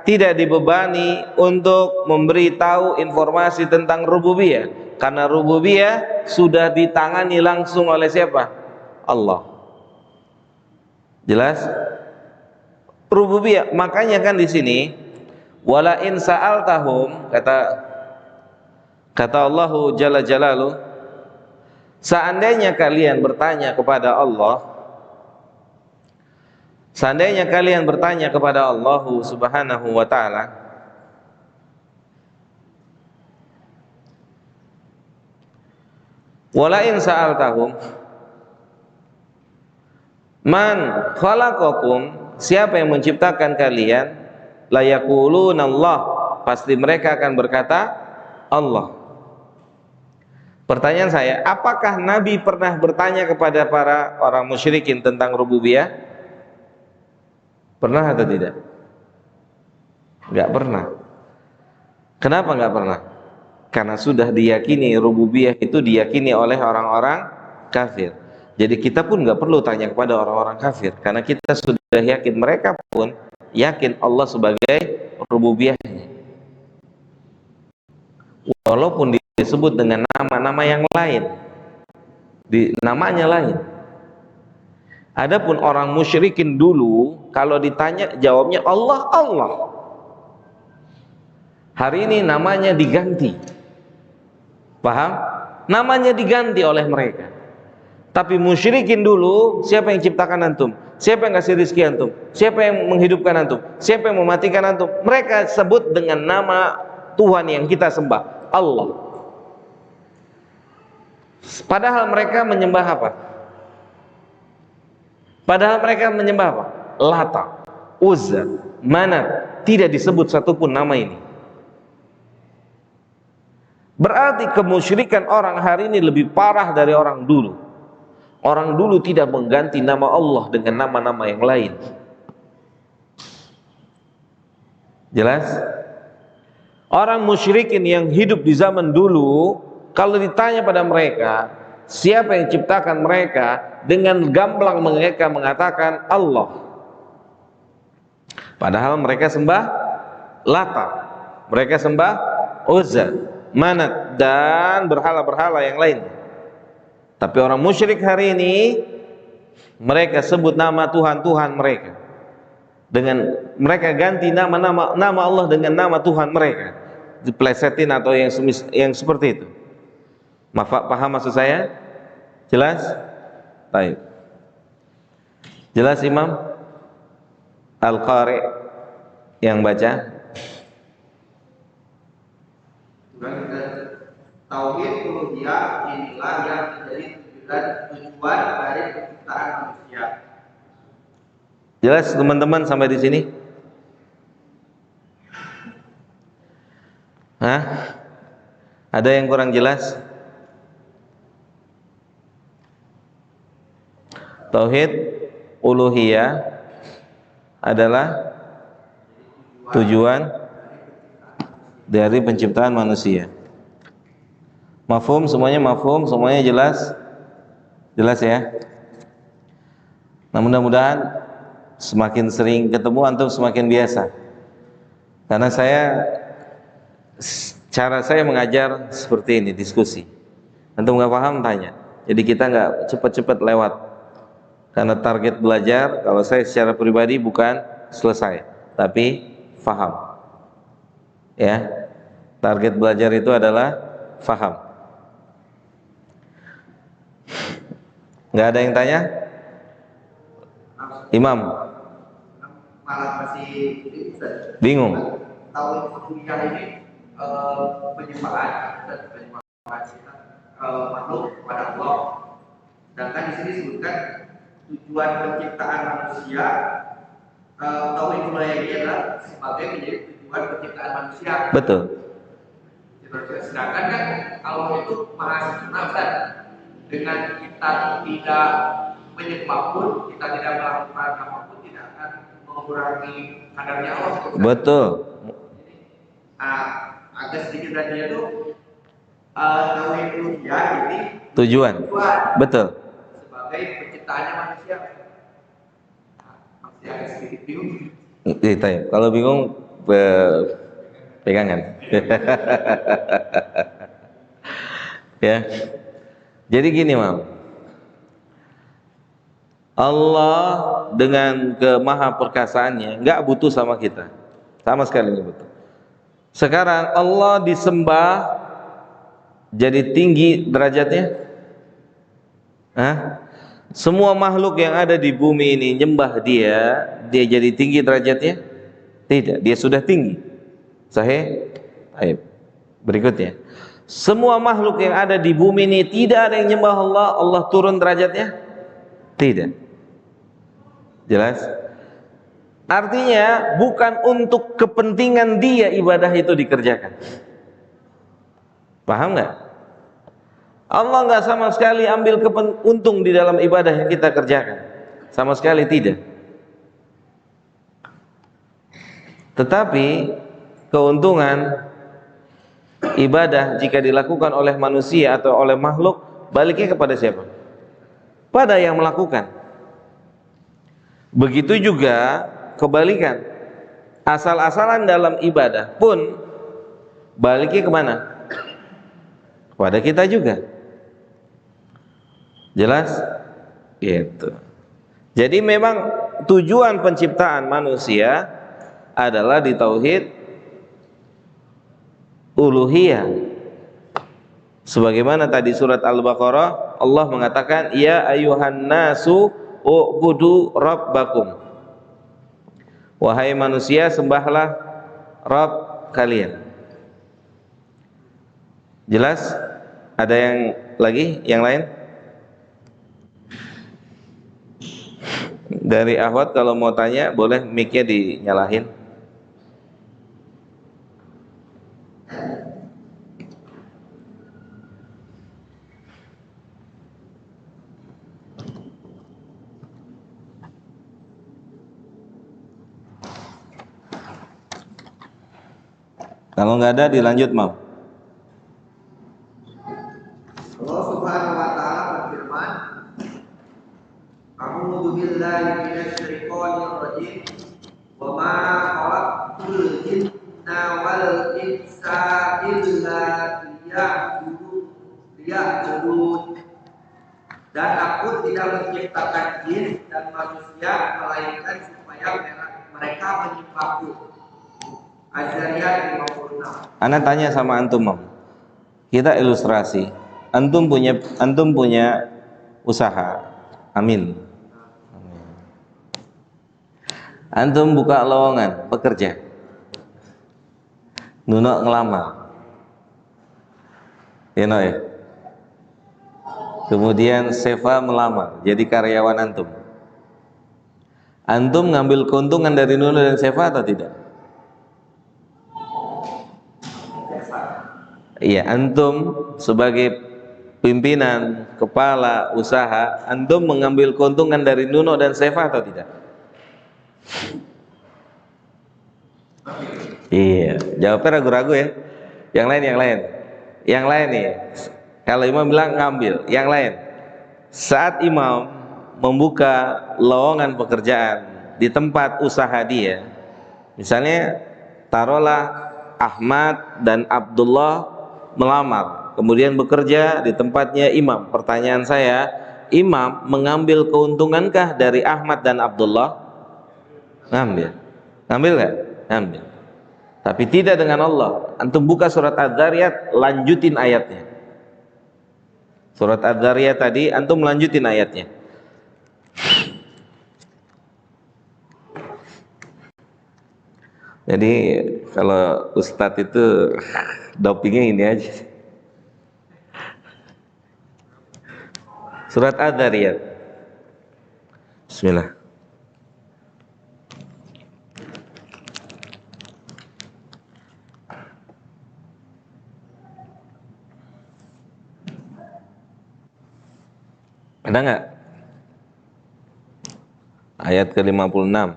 tidak dibebani untuk memberitahu informasi tentang rububiyah, karena rububiyah sudah ditangani langsung oleh siapa? Allah. Jelas? Rububiyah. Makanya kan di sini wala in sa'altahum, kata Allahu jalla jalalu, seandainya kalian bertanya kepada Allah, seandainya kalian bertanya kepada Allah Subhanahu wa taala, wala in sa'altahum man khalaqakum, siapa yang menciptakan kalian, la yaquluna Allah, pasti mereka akan berkata Allah. Pertanyaan saya, apakah Nabi pernah bertanya kepada para orang musyrikin tentang rububiyah? Pernah atau tidak? Enggak pernah. Kenapa enggak pernah? Karena sudah diyakini rububiyah itu diyakini oleh orang-orang kafir. Jadi kita pun nggak perlu tanya kepada orang-orang kafir, karena kita sudah yakin, mereka pun yakin Allah sebagai rububiyahnya, walaupun disebut dengan nama-nama yang lain, namanya lain. Adapun orang musyrikin dulu, kalau ditanya jawabnya Allah, Allah. Hari ini namanya diganti, paham? Namanya diganti oleh mereka. Tapi musyrikin dulu, siapa yang ciptakan antum? Siapa yang kasih rezeki antum? Siapa yang menghidupkan antum? Siapa yang mematikan antum? Mereka sebut dengan nama Tuhan yang kita sembah, Allah. Padahal mereka menyembah apa? Padahal mereka menyembah apa? Lata, Uzza, Manat. Tidak disebut satupun nama ini. Berarti kemusyrikan orang hari ini lebih parah dari orang dulu. Orang dulu tidak mengganti nama Allah dengan nama-nama yang lain. Jelas? Orang musyrikin yang hidup di zaman dulu, kalau ditanya pada mereka, siapa yang ciptakan mereka, dengan gamblang mereka mengatakan Allah. Padahal mereka sembah Lata, mereka sembah Uzza, Manat, dan berhala-berhala yang lain. Tapi orang musyrik hari ini, mereka sebut nama Tuhan-Tuhan mereka, dengan mereka ganti nama Allah dengan nama Tuhan mereka, diplesetin atau yang seperti itu. Paham maksud saya? Jelas? Baik. Jelas Imam Al-Qari yang baca? Tauhid uluhiyah inilah yang menjadi tujuan dari penciptaan manusia. Jelas teman-teman sampai di sini? Hah? Ada yang kurang jelas? Tauhid uluhiyah adalah tujuan dari penciptaan manusia. Mafhum semuanya, mafhum semuanya, jelas? Jelas ya? Nah, mudah-mudahan semakin sering ketemu antum semakin biasa. Karena cara saya mengajar seperti ini, diskusi. Antum nggak paham tanya. Jadi kita nggak cepat-cepat lewat. Karena target belajar, kalau saya secara pribadi bukan selesai, tapi faham. Ya, target belajar itu adalah faham. Nggak ada yang tanya? Imam? Malah masih Bingung? Tauhid uluhiyah ini penyembahan kita makhluk kepada Allah. Sedangkan di sini disebutkan tujuan penciptaan manusia, tauhid uluhiyah ini adalah sebagai menjadi tujuan penciptaan manusia. Betul. Sedangkan kan Allah itu maha sempurna, Ustaz. Dengan kita tidak menyembah pun, kita tidak melakukan apapun, tidak akan mengurangi kadarnya Allah. Betul. Agak sedikit tadi itu tauhid uluhiyah ini Tujuan. Betul. sebagai penciptaannya manusia. Masih agak sedikit bingung. Kalau bingung pegangan. Ya. Jadi gini, Mam. Allah dengan kemaha perkasaannya nggak butuh sama kita, sama sekali nggak butuh. Sekarang Allah disembah jadi tinggi derajatnya. Hah? Semua makhluk yang ada di bumi ini nyembah dia jadi tinggi derajatnya? Tidak, dia sudah tinggi. Sahih? Baik. Berikutnya, semua makhluk yang ada di bumi ini tidak ada yang nyembah Allah, Allah turun derajatnya? Tidak. Jelas? Artinya bukan untuk kepentingan dia ibadah itu dikerjakan. Paham nggak? Allah nggak sama sekali ambil untung di dalam ibadah yang kita kerjakan, sama sekali tidak. Tetapi keuntungan ibadah jika dilakukan oleh manusia atau oleh makhluk, baliknya kepada siapa? Pada yang melakukan. Begitu juga kebalikan, asal-asalan dalam ibadah pun baliknya kemana? Kepada kita juga. Jelas? Gitu. Jadi memang tujuan penciptaan manusia adalah di tauhid uluhiyah. Sebagaimana tadi surat Al-Baqarah Allah mengatakan, ya ayuhan nasu u'budu rabbakum. Wahai manusia, sembahlah Rabb kalian. Jelas? Ada yang lagi? Yang lain? Dari Ahwat kalau mau tanya boleh mic-nya dinyalahin. Kalau nggak ada dilanjut, Mam. Allah Subhanahu wa taala berfirman, A'udzu billahi minasyaitonir rajim. Wa ma khalaqtul jinna wal insa illa liya'budun. Dan aku tidak menciptakan jin dan manusia melainkan supaya mereka menyembahku. Az-Zariyat 56. Ana tanya sama antum, Mam. Kita ilustrasi. Antum punya usaha. Amin. Antum buka lowongan pekerja. Nuno ngelamar. Ya, no, ya. Kemudian Seva melamar jadi karyawan antum. Antum ngambil keuntungan dari Nuno dan Seva atau tidak? Iya, antum sebagai pimpinan, kepala usaha, antum mengambil keuntungan dari Nuno dan Seva atau tidak? Iya, jawabnya ragu-ragu ya. Yang lain nih. Kalau imam bilang ngambil, yang lain. Saat imam membuka lowongan pekerjaan di tempat usaha dia, misalnya taruhlah Ahmad dan Abdullah melamar, kemudian bekerja di tempatnya imam. Pertanyaan saya, imam mengambil keuntungankah dari Ahmad dan Abdullah? Ngambil nggak? Ngambil. Tapi tidak dengan Allah. Antum buka surat Az-Zariyat, lanjutin ayatnya. Surat Az-Zariyat tadi, antum lanjutin ayatnya. Jadi kalau Ustadz itu dopingnya ini aja. Surat Az-Zariyat. Bismillah. Ada nggak? Ayat ke-56.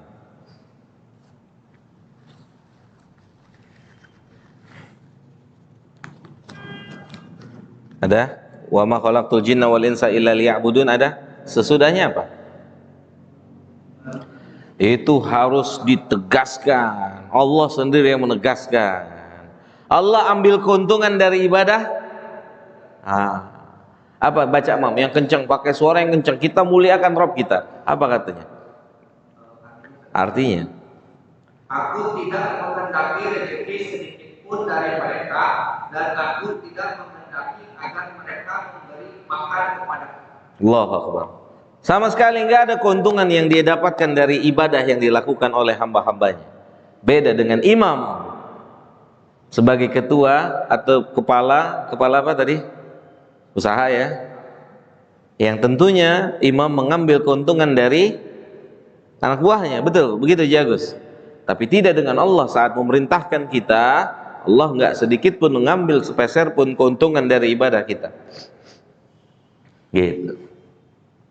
Ada? Wa ma khalaqtul jinna wal insa illa liya'budun, ada? Sesudahnya apa? Itu harus ditegaskan. Allah sendiri yang menegaskan. Allah ambil keuntungan dari ibadah. Apa baca mam yang kencang, pakai suara yang kencang, kita muliakan Rabb kita. Apa katanya? Artinya, aku tidak menghendaki rezeki sedikit pun dari mereka, dan aku tidak menghendaki agar mereka memberi makan kepadaku. Allahu Akbar. Sama sekali nggak ada keuntungan yang dia dapatkan dari ibadah yang dilakukan oleh hamba-hambanya. Beda dengan imam sebagai ketua atau kepala apa tadi? Usaha ya. Yang tentunya imam mengambil keuntungan dari anak buahnya, betul, begitu Jagus. Tapi tidak dengan Allah saat memerintahkan kita, Allah nggak sedikit pun mengambil sepeser pun keuntungan dari ibadah kita. Gitu.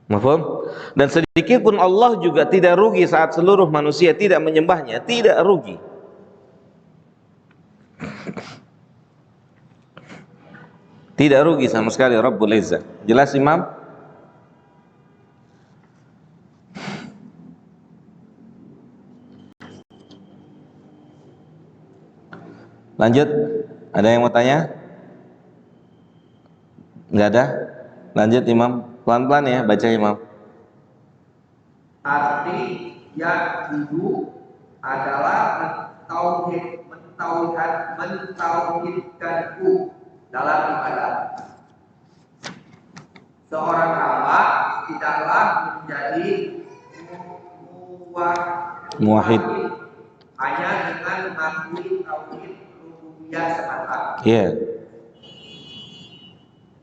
Mahfum? Dan sedikit pun Allah juga tidak rugi saat seluruh manusia tidak menyembahnya, tidak rugi. Tidak rugi sama sekali Rabbul Izzah. Jelas Imam? Lanjut, ada yang mau tanya? Enggak ada? Lanjut Imam, pelan-pelan ya baca Imam. Arti yang dulu adalah mentauhidkanku dalam ibadah. Seorang hamba tidaklah menjadi Muwahhid hanya dengan mengakui tauhid rububiyah semata. Iya.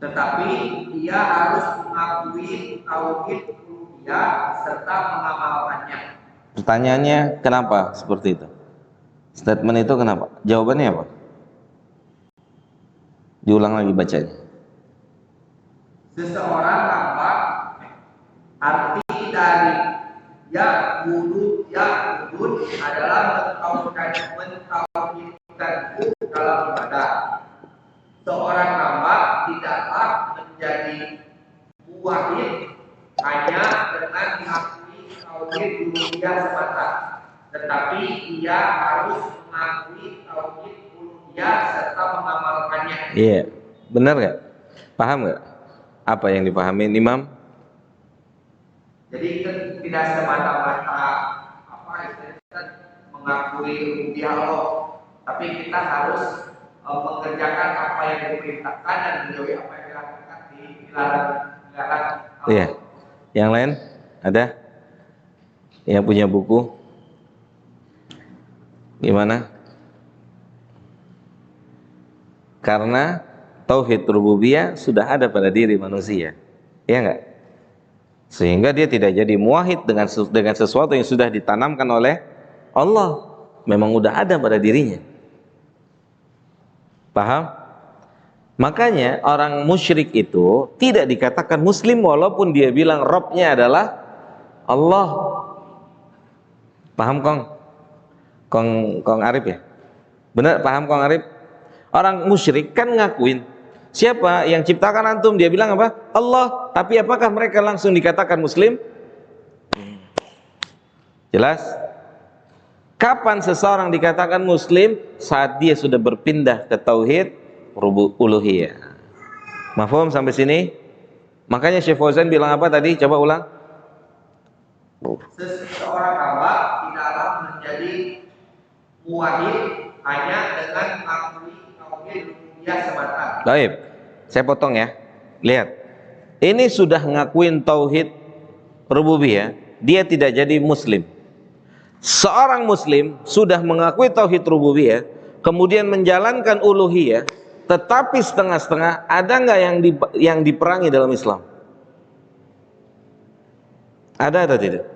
Tetapi ia harus mengakui tauhid uluhiyah serta mengamalkannya. Pertanyaannya kenapa seperti itu? Statement itu kenapa? Jawabannya apa? Diulang lagi bacanya. Seseorang hamba, arti dari ya'budun adalah mentauhidkanku dalam ibadah. Seorang hamba tidaklah menjadi muwahhid hanya dengan mengakui tauhid uluhiyah semata, tetapi ia harus mengakui tauhid uluhiyah serta mengamalkannya. Iya, benar nggak? Paham nggak? Apa yang dipahami Imam? Jadi tidak semata-mata istilahnya mengakui uluhiyah Allah, tapi kita harus mengerjakan apa yang diperintahkan dan menjauhi apa yang dilarang. Iya. Yang lain ada? Yang punya buku? Gimana? Karena tauhid rububiyah sudah ada pada diri manusia, ya enggak? Sehingga dia tidak jadi muwahhid dengan sesuatu yang sudah ditanamkan oleh Allah, memang udah ada pada dirinya. Paham? Makanya orang musyrik itu tidak dikatakan muslim walaupun dia bilang Rabb-nya adalah Allah. Paham Kong Arif ya? Benar, paham Kong Arif? Orang musyrik kan ngakuin siapa yang ciptakan antum, dia bilang apa? Allah. Tapi apakah mereka langsung dikatakan muslim? Jelas? Kapan seseorang dikatakan muslim? Saat dia sudah berpindah ke tauhid uluhiyah. Mafhum sampai sini? Makanya Syekh Fauzan bilang apa tadi? Coba ulang. Seseorang hamba tidaklah menjadi muwahhid hanya dengan mengakui tauhid rububiyah semata. Baik, saya potong ya. Lihat, ini sudah ngakuin tauhid rububiyah, dia tidak jadi muslim. Seorang muslim sudah mengakui tauhid rububiyah, kemudian menjalankan uluhiyah, tetapi setengah-setengah. Ada nggak yang diperangi dalam Islam? Ada atau tidak?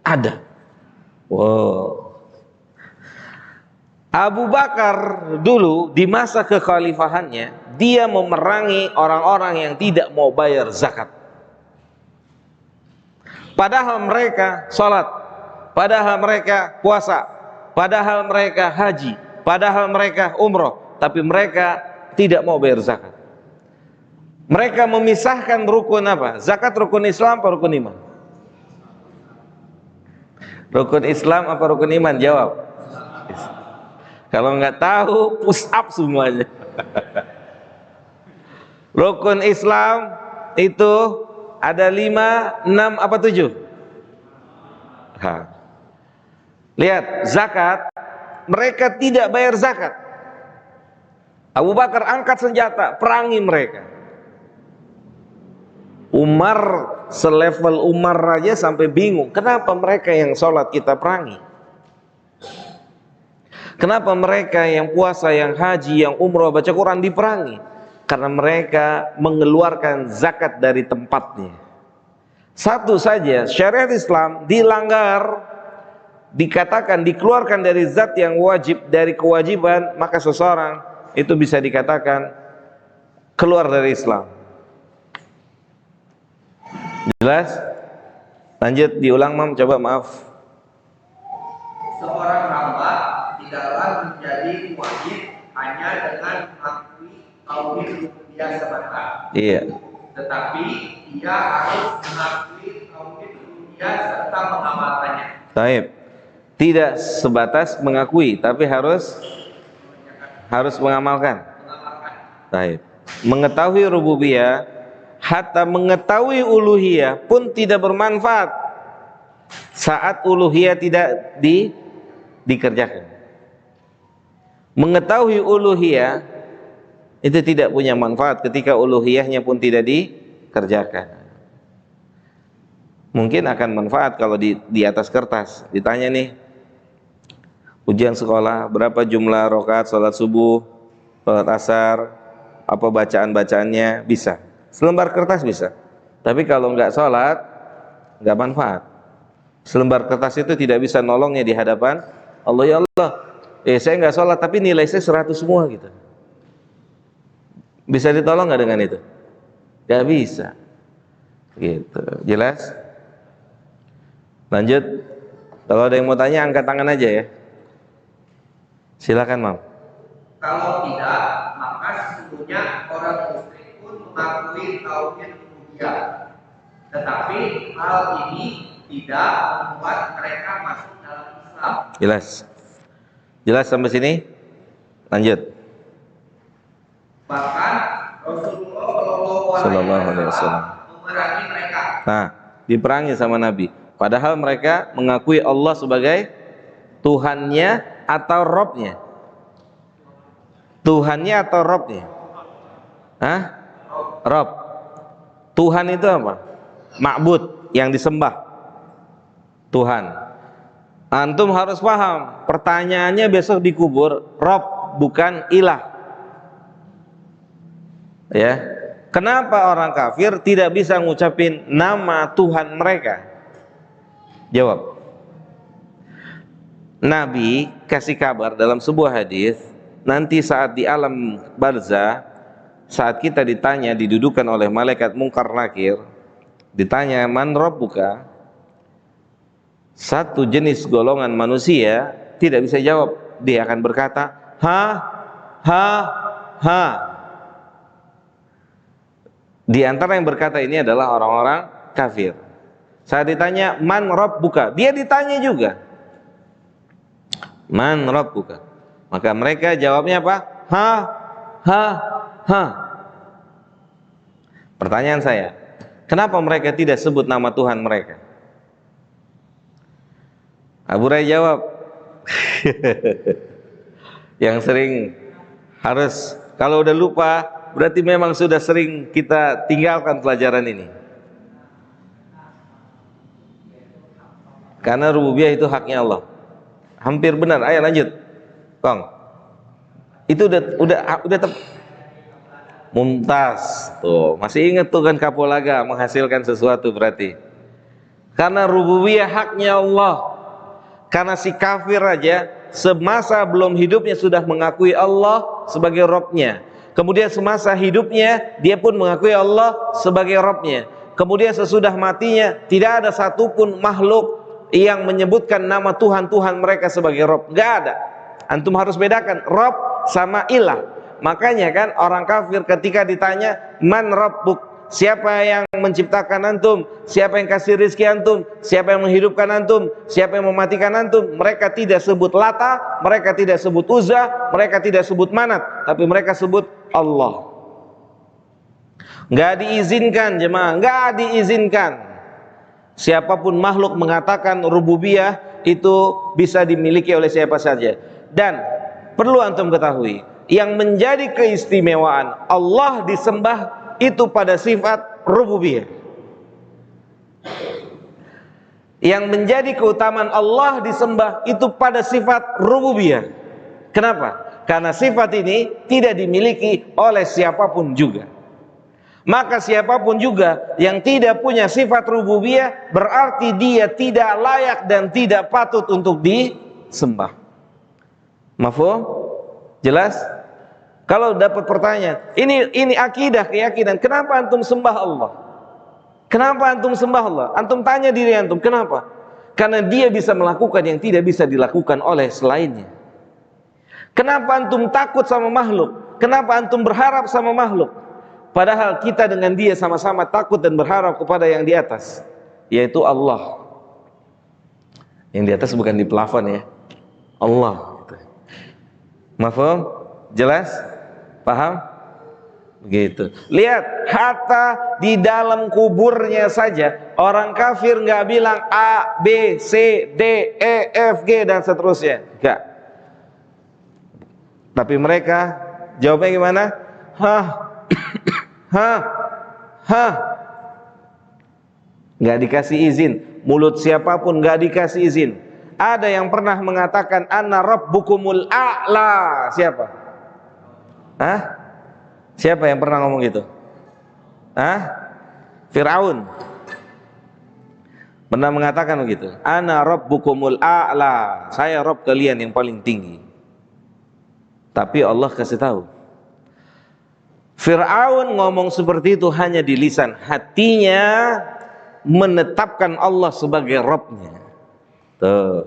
Ada. Wow. Abu Bakar dulu di masa kekhalifahannya, dia memerangi orang-orang yang tidak mau bayar zakat. Padahal mereka sholat, padahal mereka puasa, padahal mereka haji, padahal mereka umroh, tapi mereka tidak mau bayar zakat. Mereka memisahkan rukun apa? Zakat rukun Islam apa rukun iman? Rukun Islam apa rukun iman? Jawab. Kalau nggak tahu, push up semuanya. Rukun Islam itu ada 5, 6 apa 7? Lihat, zakat, mereka tidak bayar zakat. Abu Bakar angkat senjata, perangi mereka. Umar, selevel Umar aja sampai bingung, kenapa mereka yang sholat kita perangi? Kenapa mereka yang puasa, yang haji, yang umroh, baca Quran diperangi? Karena mereka mengeluarkan zakat dari tempatnya. Satu saja, syariat Islam dilanggar, dikatakan dikeluarkan dari zat yang wajib, dari kewajiban, maka seseorang itu bisa dikatakan keluar dari Islam. Jelas? Lanjut, diulang Mam, coba, maaf. Seorang hamba tidaklah menjadi wajib hanya dengan mengakui tauhid rububiyah semata. Iya. Tetapi ia harus mengakui tauhid rububiyah serta mengamalkannya. Taib. Tidak sebatas mengakui, tapi harus mengamalkan. Taib. Mengetahui rububiyah, hatta mengetahui uluhiyah pun tidak bermanfaat saat uluhiyah tidak dikerjakan. Mengetahui uluhiyah itu tidak punya manfaat ketika uluhiyahnya pun tidak dikerjakan. Mungkin akan manfaat kalau di atas kertas ditanya nih, ujian sekolah berapa jumlah rakaat salat subuh, salat asar, apa bacaan-bacaannya, bisa. Selembar kertas bisa. Tapi kalau nggak sholat, nggak manfaat. Selembar kertas itu tidak bisa nolongnya di hadapan Allah. Ya Allah, saya nggak sholat tapi nilai saya 100 semua gitu. Bisa ditolong nggak dengan itu? Nggak bisa. Gitu. Jelas? Lanjut. Kalau ada yang mau tanya, angkat tangan aja ya. Silakan, Mam. Kalau tidak, maka sesungguhnya orang musyrik mengakui tauhid rububiyah, tetapi hal ini tidak membuat mereka masuk dalam Islam. Jelas. Jelas sampai sini? Lanjut. Bahkan Rasulullah Sallallahu alaihi wasallam memerangi mereka. Nah, diperangi sama Nabi. Padahal mereka mengakui Allah sebagai Tuhannya atau Robnya. Tuhannya atau Robnya? Hah? Rob. Tuhan itu apa? Ma'bud, yang disembah. Tuhan. Antum harus paham, pertanyaannya besok dikubur, Rob bukan ilah. Ya. Kenapa orang kafir tidak bisa ngucapin nama Tuhan mereka? Jawab. Nabi kasih kabar dalam sebuah hadis, nanti saat di alam barzah, saat kita ditanya, didudukan oleh malaikat Munkar Nakir, ditanya man rabbuka, satu jenis golongan manusia tidak bisa jawab, dia akan berkata ha. Di antara yang berkata ini adalah orang-orang kafir. Saat ditanya man rabbuka, dia ditanya juga man rabbuka, maka mereka jawabnya apa? Ha. Pertanyaan saya, kenapa mereka tidak sebut nama Tuhan mereka? Abu Rai jawab, yang sering harus, kalau udah lupa berarti memang sudah sering kita tinggalkan pelajaran ini. Karena rububiyah itu haknya Allah. Hampir benar. Ayo lanjut, Kong. Itu udah Mumtaz. Tuh, masih ingat tuh kan Kapolaga menghasilkan sesuatu berarti. Karena rububiyah haknya Allah. Karena si kafir aja semasa belum hidupnya sudah mengakui Allah sebagai Robnya. Kemudian semasa hidupnya dia pun mengakui Allah sebagai Robnya. Kemudian sesudah matinya tidak ada satupun makhluk yang menyebutkan nama Tuhan mereka sebagai Rob. Gak ada. Antum harus bedakan Rob sama ilah. Makanya kan orang kafir ketika ditanya man rabbuk, siapa yang menciptakan antum, siapa yang kasih rezeki antum, siapa yang menghidupkan antum, siapa yang mematikan antum, mereka tidak sebut Lata, mereka tidak sebut Uzza, mereka tidak sebut Manat, tapi mereka sebut Allah. Nggak diizinkan jemaah, nggak diizinkan siapapun makhluk mengatakan rububiyah itu bisa dimiliki oleh siapa saja. Dan perlu antum ketahui, yang menjadi keistimewaan Allah disembah itu pada sifat rububiyah. Yang menjadi keutamaan Allah disembah itu pada sifat rububiyah. Kenapa? Karena sifat ini tidak dimiliki oleh siapapun juga. Maka siapapun juga yang tidak punya sifat rububiyah berarti dia tidak layak dan tidak patut untuk disembah. Mafhum? Jelas? Kalau dapat pertanyaan, ini akidah, keyakinan, kenapa antum sembah Allah? Kenapa antum sembah Allah? Antum tanya diri antum, kenapa? Karena dia bisa melakukan yang tidak bisa dilakukan oleh selainnya. Kenapa antum takut sama makhluk? Kenapa antum berharap sama makhluk? Padahal kita dengan dia sama-sama takut dan berharap kepada yang di atas, yaitu Allah. Yang di atas bukan di plafon ya, Allah. Mafhum? Jelas? Paham? Begitu. Lihat, hatta di dalam kuburnya saja orang kafir nggak bilang A, B, C, D, E, F, G dan seterusnya. Enggak. Tapi mereka jawabnya gimana? Hah, hah, hah. Nggak dikasih izin. Mulut siapapun nggak dikasih izin. Ada yang pernah mengatakan anna rabbukumul a'la. Siapa? Hah? Siapa yang pernah ngomong gitu? Hah? Fir'aun pernah mengatakan begitu. Ana rabbukumul a'la. Saya Rabb kalian yang paling tinggi. Tapi Allah kasih tahu, Fir'aun ngomong seperti itu hanya di lisan, hatinya menetapkan Allah sebagai Rabbnya. Tuh.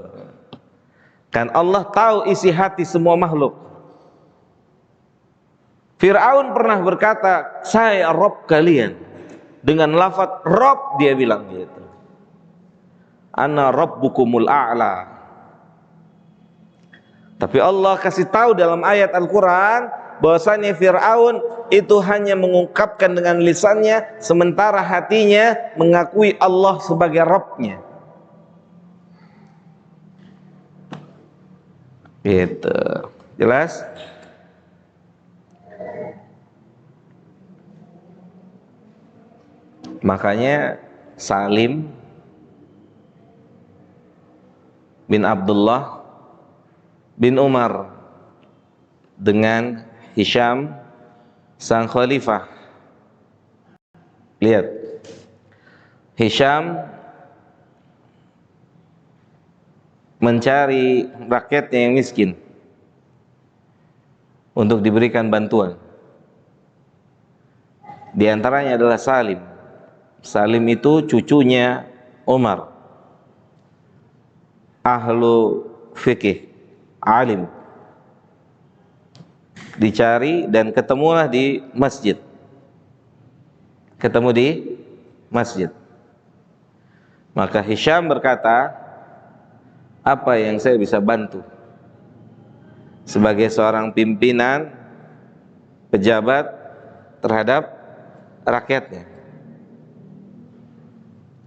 Kan Allah tahu isi hati semua makhluk. Fir'aun pernah berkata, saya Rabb kalian. Dengan lafaz Rabb dia bilang gitu. Ana rabbukumul a'la. Tapi Allah kasih tahu dalam ayat Al-Quran bahwasanya Fir'aun itu hanya mengungkapkan dengan lisannya, sementara hatinya mengakui Allah sebagai Rabbnya. Gitu. Jelas? Makanya Salim bin Abdullah bin Umar dengan Hisham sang khalifah. Lihat, Hisham mencari rakyatnya yang miskin untuk diberikan bantuan. Di antaranya adalah Salim. Salim itu cucunya Umar, ahlu fikih, alim. Dicari dan ketemulah di masjid. Ketemu di masjid. Maka Hisham berkata, apa yang saya bisa bantu sebagai seorang pimpinan pejabat terhadap rakyatnya?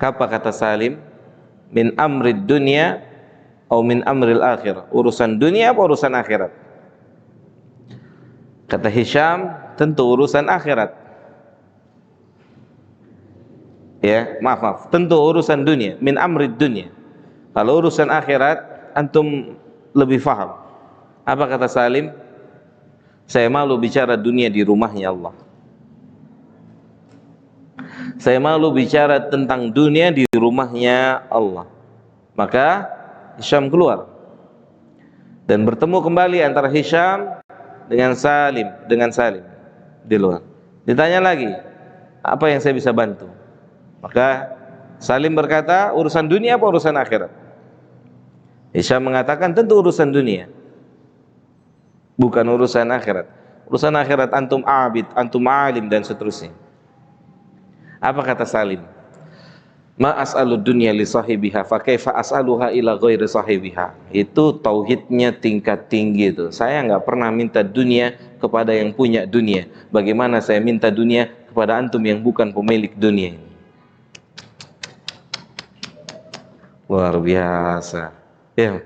Apa kata Salim? Min amrid dunya atau min amril akhirah. Urusan dunia apa urusan akhirat? Kata Hisham, tentu urusan akhirat. Ya, maaf, tentu urusan dunia, min amrid dunya. Kalau urusan akhirat antum lebih faham. Apa kata Salim? Saya malu bicara dunia di rumahnya Allah. Saya malu bicara tentang dunia di rumahnya Allah. Maka Hisham keluar dan bertemu kembali antara Hisham dengan Salim di luar. Ditanya lagi, apa yang saya bisa bantu? Maka Salim berkata, urusan dunia apa urusan akhirat? Hisham mengatakan, tentu urusan dunia, bukan urusan akhirat. Urusan akhirat antum abid, antum alim dan seterusnya. Apa kata Salim? Ma as'alud dunya li sahibiha fa kaifa as'aluha ila ghairi sahibiha. Itu tauhidnya tingkat tinggi itu. Saya nggak pernah minta dunia kepada yang punya dunia. Bagaimana saya minta dunia kepada antum yang bukan pemilik dunia ini? Luar biasa. Ya,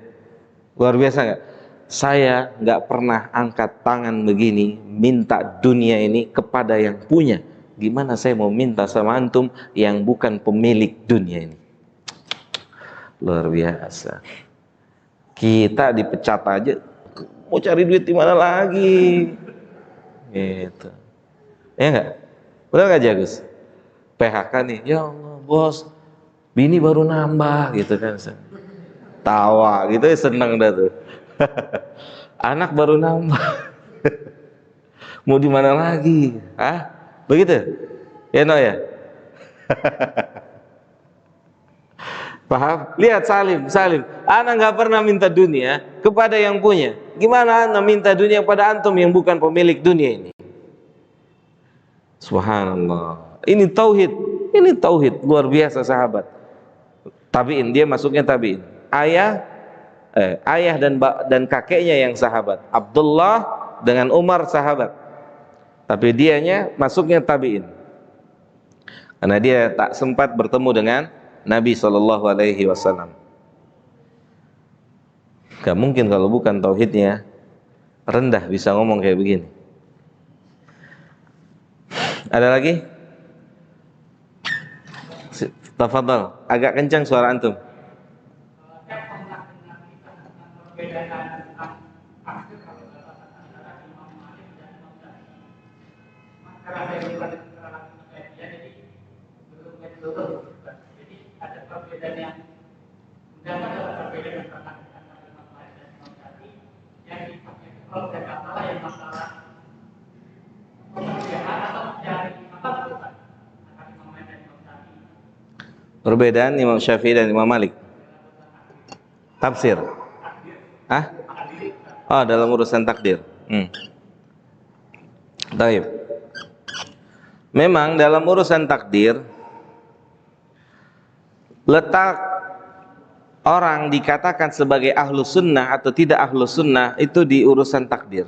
luar biasa nggak? Saya nggak pernah angkat tangan begini minta dunia ini kepada yang punya. Gimana saya mau minta sama antum yang bukan pemilik dunia ini? Luar biasa. Kita dipecat aja, mau cari duit di mana lagi? Gitu. Ya nggak? Benar nggak Jagus? PHK nih, ya Allah bos, bini baru nambah gitu kan? Tawa gitu ya, seneng dah tuh. Anak baru nambah. Mau di mana lagi? Hah? Begitu? Ya no ya? Paham? Lihat Salim. Anak nggak pernah minta dunia kepada yang punya. Gimana anak minta dunia kepada antum yang bukan pemilik dunia ini? Subhanallah. Ini tauhid luar biasa sahabat. Tabiin, dia masuknya tabiin. Ayah dan kakeknya yang sahabat. Abdullah dengan Umar sahabat. Tapi dianya masuknya tabiin. Karena dia tak sempat bertemu dengan Nabi SAW. Gak mungkin kalau bukan tauhidnya rendah bisa ngomong kayak begini. Ada lagi? Tafadhal, agak kencang suara antum. Perbedaan Imam Syafi'i dan Imam Malik. Tafsir. Hah? Oh, dalam urusan takdir. Baik. Memang dalam urusan takdir, letak orang dikatakan sebagai ahlu sunnah atau tidak ahlu sunnah itu di urusan takdir.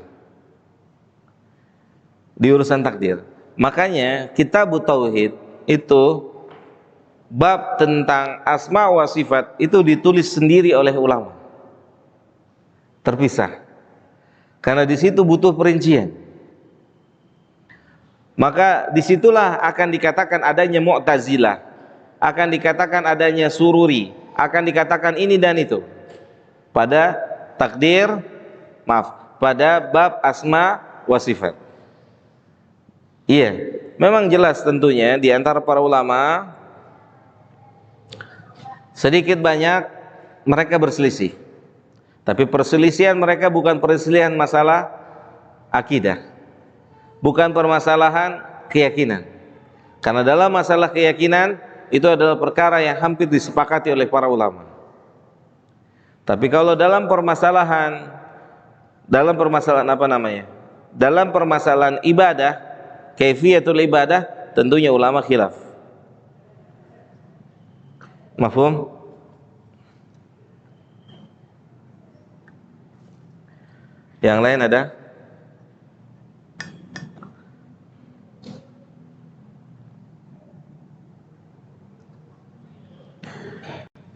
Di urusan takdir. Makanya kitab tauhid itu bab tentang asma wa sifat itu ditulis sendiri oleh ulama, terpisah, karena di situ butuh perincian. Maka disitulah akan dikatakan adanya Mu'tazilah, akan dikatakan adanya Sururi, akan dikatakan ini dan itu pada pada bab asma wa sifat. Iya, memang jelas tentunya di antara para ulama sedikit banyak mereka berselisih. Tapi perselisihan mereka bukan perselisihan masalah akidah, bukan permasalahan keyakinan. Karena dalam masalah keyakinan itu adalah perkara yang hampir disepakati oleh para ulama. Tapi kalau dalam permasalahan apa namanya? Dalam permasalahan ibadah, kaifiyatul ibadah, tentunya ulama khilaf. Mafhum? Yang lain ada?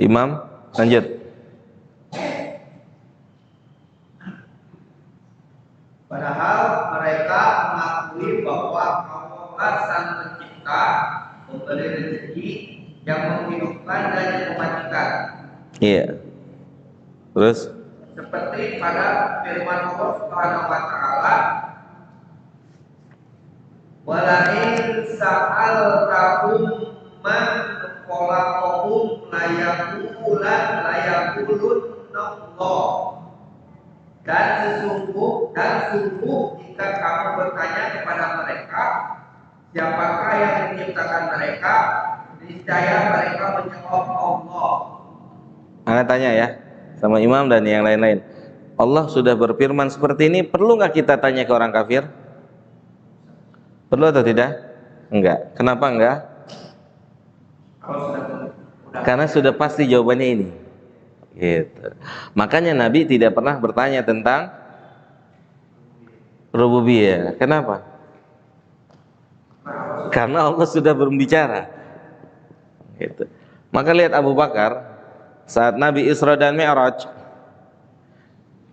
Imam, lanjut. Padahal mereka mengakui bahwa Allah Sang Pencipta, pemberi rezeki, yang menghidupkan dan yang mematikan. Iya. Terus? Seperti pada firman Allah Subhanahu wa taala, "Walain sa'altahum man khalaqahum layakulun Allah." Dan sungguh jika kamu bertanya kepada mereka, siapakah yang menciptakan mereka? Niscaya mereka menjawab Allah. Anda tanya ya sama imam dan yang lain-lain. Allah sudah berfirman seperti ini, perlu nggak kita tanya ke orang kafir? Perlu atau tidak? Enggak. Kenapa enggak? Kalau sudah Karena sudah pasti jawabannya ini. Gitu. Makanya Nabi tidak pernah bertanya tentang rububiyah. Kenapa? Karena Allah sudah berbicara. Gitu. Maka lihat Abu Bakar saat Nabi Isra dan Mi'raj,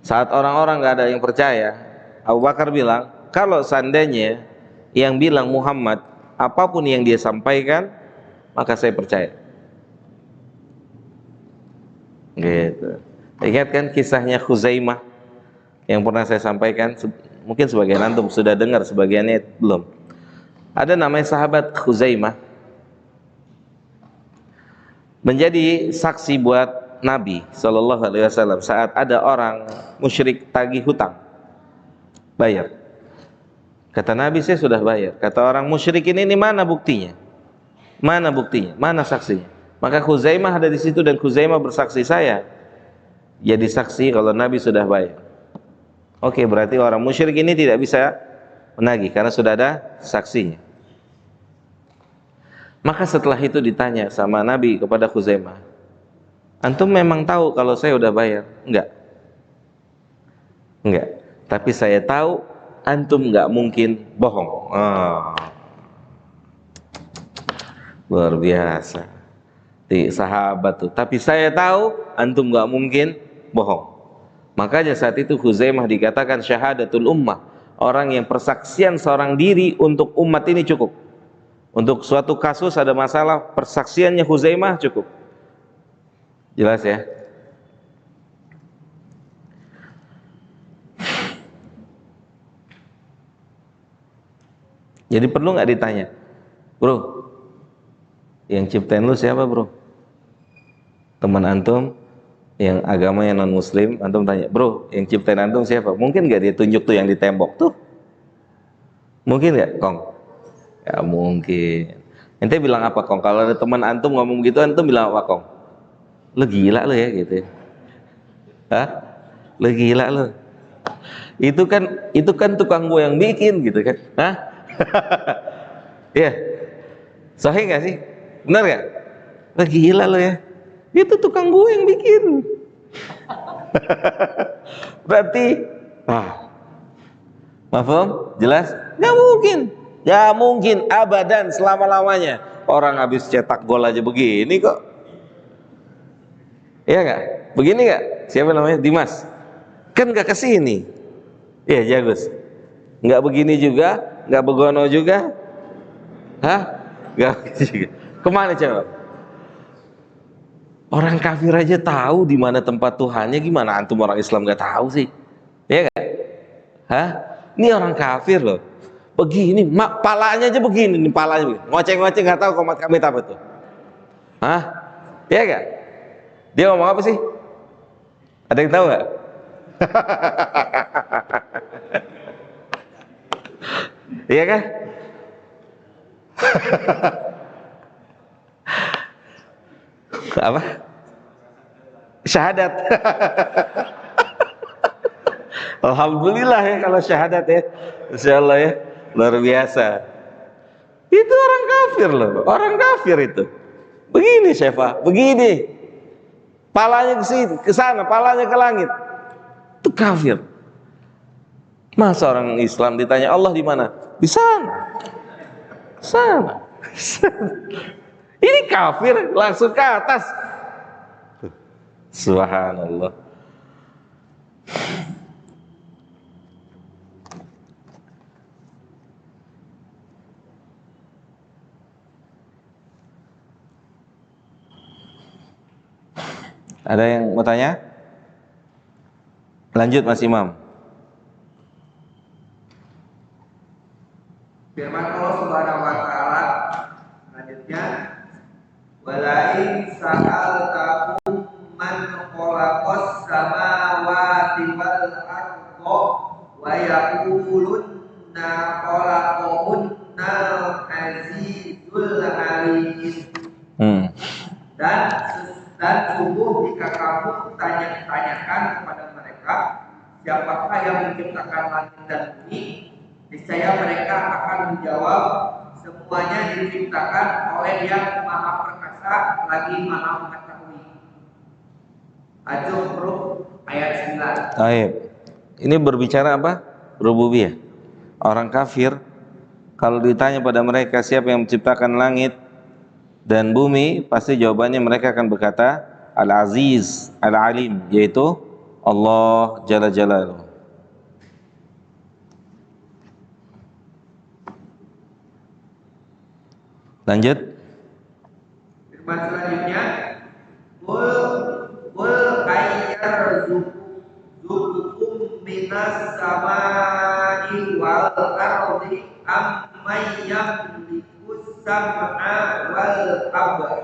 saat orang-orang nggak ada yang percaya, Abu Bakar bilang, kalau seandainya yang bilang Muhammad apapun yang dia sampaikan, maka saya percaya. Gitu. Ingat kan kisahnya Khuzaimah yang pernah saya sampaikan? Mungkin sebagian antum sudah dengar, sebagiannya belum. Ada namanya sahabat Khuzaimah, menjadi saksi buat Nabi Shallallahu Alaihi Wasallam saat ada orang musyrik tagih hutang, bayar. Kata Nabi, saya sudah bayar. Kata orang musyrik ini mana buktinya? Mana buktinya? Mana saksinya? Maka Khuzaimah ada di situ dan Khuzaimah bersaksi, saya jadi saksi kalau Nabi sudah bayar. Oke, berarti orang musyrik ini tidak bisa menagih karena sudah ada saksinya. Maka setelah itu ditanya sama Nabi kepada Khuzaimah, antum memang tahu kalau saya udah bayar? Enggak. Enggak. Tapi saya tahu antum enggak mungkin bohong. Luar biasa. Di sahabat tuh. Tapi saya tahu antum enggak mungkin bohong. Makanya saat itu Khuzaimah dikatakan syahadatul ummah. Orang yang persaksian seorang diri untuk umat ini cukup. Untuk suatu kasus ada masalah, persaksiannya Khuzaimah cukup. Jelas ya? Jadi perlu nggak ditanya, bro, yang ciptain lu siapa bro? Teman antum yang agamanya non muslim, antum tanya, bro, yang ciptain antum siapa? Mungkin nggak dia tunjuk tuh yang di tembok tuh? Mungkin nggak, Kong? Ya mungkin. Ente bilang apa, Kong? Kalau ada teman antum ngomong gitu, antum bilang apa, Kong? Lu gila lu ya gitu. Hah? Lu gila lu. Itu kan tukang gue yang bikin gitu kan. Hah? Iya. Sahih nggak sih? Benar nggak? Lu gila lu ya. Itu tukang gue yang bikin. Berarti mafhum? Jelas? Nggak mungkin. Ya mungkin abadan selama-lamanya. Orang habis cetak gol aja begini kok. Iya nggak? Begini nggak? Siapa namanya? Dimas. Kan nggak kesini. Iya Jagus. Nggak begini juga, nggak begono juga. Hah? Nggak juga. Kemana coba? Orang kafir aja tahu di mana tempat Tuhannya, gimana antum orang Islam nggak tahu sih? Iya nggak? Hah? Ini orang kafir loh. Begini, palanya aja begini nih, palanya begini. Ngoceng-ngoceng nggak tahu komat kami apa tuh. Hah? Iya gak? Dia ngomong apa sih? Ada yang tahu nggak? Iya kan? Apa? Syahadat. Alhamdulillah ya kalau syahadat ya. Insyaallah ya. Luar biasa. Itu orang kafir loh, orang kafir itu. Begini Syefa, begini. Palanya ke sana, palanya ke langit. Itu kafir. Masa orang Islam ditanya Allah di mana? Di sana. Sana. Ini kafir langsung ke atas. Subhanallah. Ada yang mau tanya? Lanjut Mas Imam. Firman Allah Subhanahu wa taala selanjutnya, walain sa'altakum man khalaqas samawati wal arda wa yaqulunna khalaqahunna azizul alim. Dan sungguh jika kamu tanyakan kepada mereka siapakah yang menciptakan langit dan bumi, Niscaya mereka akan menjawab, semuanya diciptakan oleh Yang Maha Perkasa lagi Maha Mengetahui. Al-Zukhruf ayat 9. Baik. Ini berbicara apa? Rububiyah. Orang kafir kalau ditanya pada mereka siapa yang menciptakan langit dan bumi, pasti jawabannya mereka akan berkata Al-Aziz, Al-Alim, yaitu Allah Jalla Jalaluhu. Lanjut. Firman selanjutnya, Qul ayyarzuqukum minas samai wal ardi amman yamlikus sam'a wal absara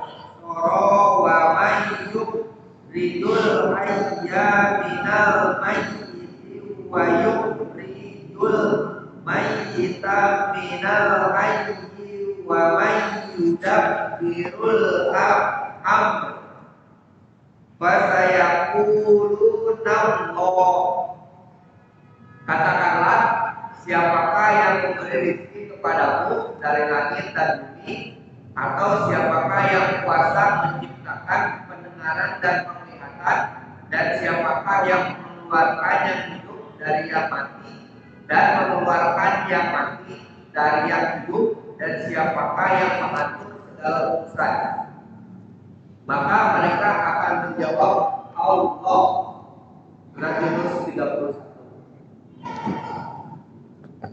wa may yukhrijul hayya minal mayyiti wa yukhrijul mayyita minal hayyi wa may yudabbirul amr fasayaquluna Allah. Katakanlah, siapakah yang memberi rezeki kepadamu dari langit dan bumi, atau siapakah yang kuasa menciptakan pendengaran dan penglihatan, dan siapakah yang mengeluarkan yang hidup dari yang mati dan mengeluarkan yang mati dari yang hidup, dan siapakah yang mengatur segala urusan? Maka mereka akan menjawab, Allah. Surat Yunus 31.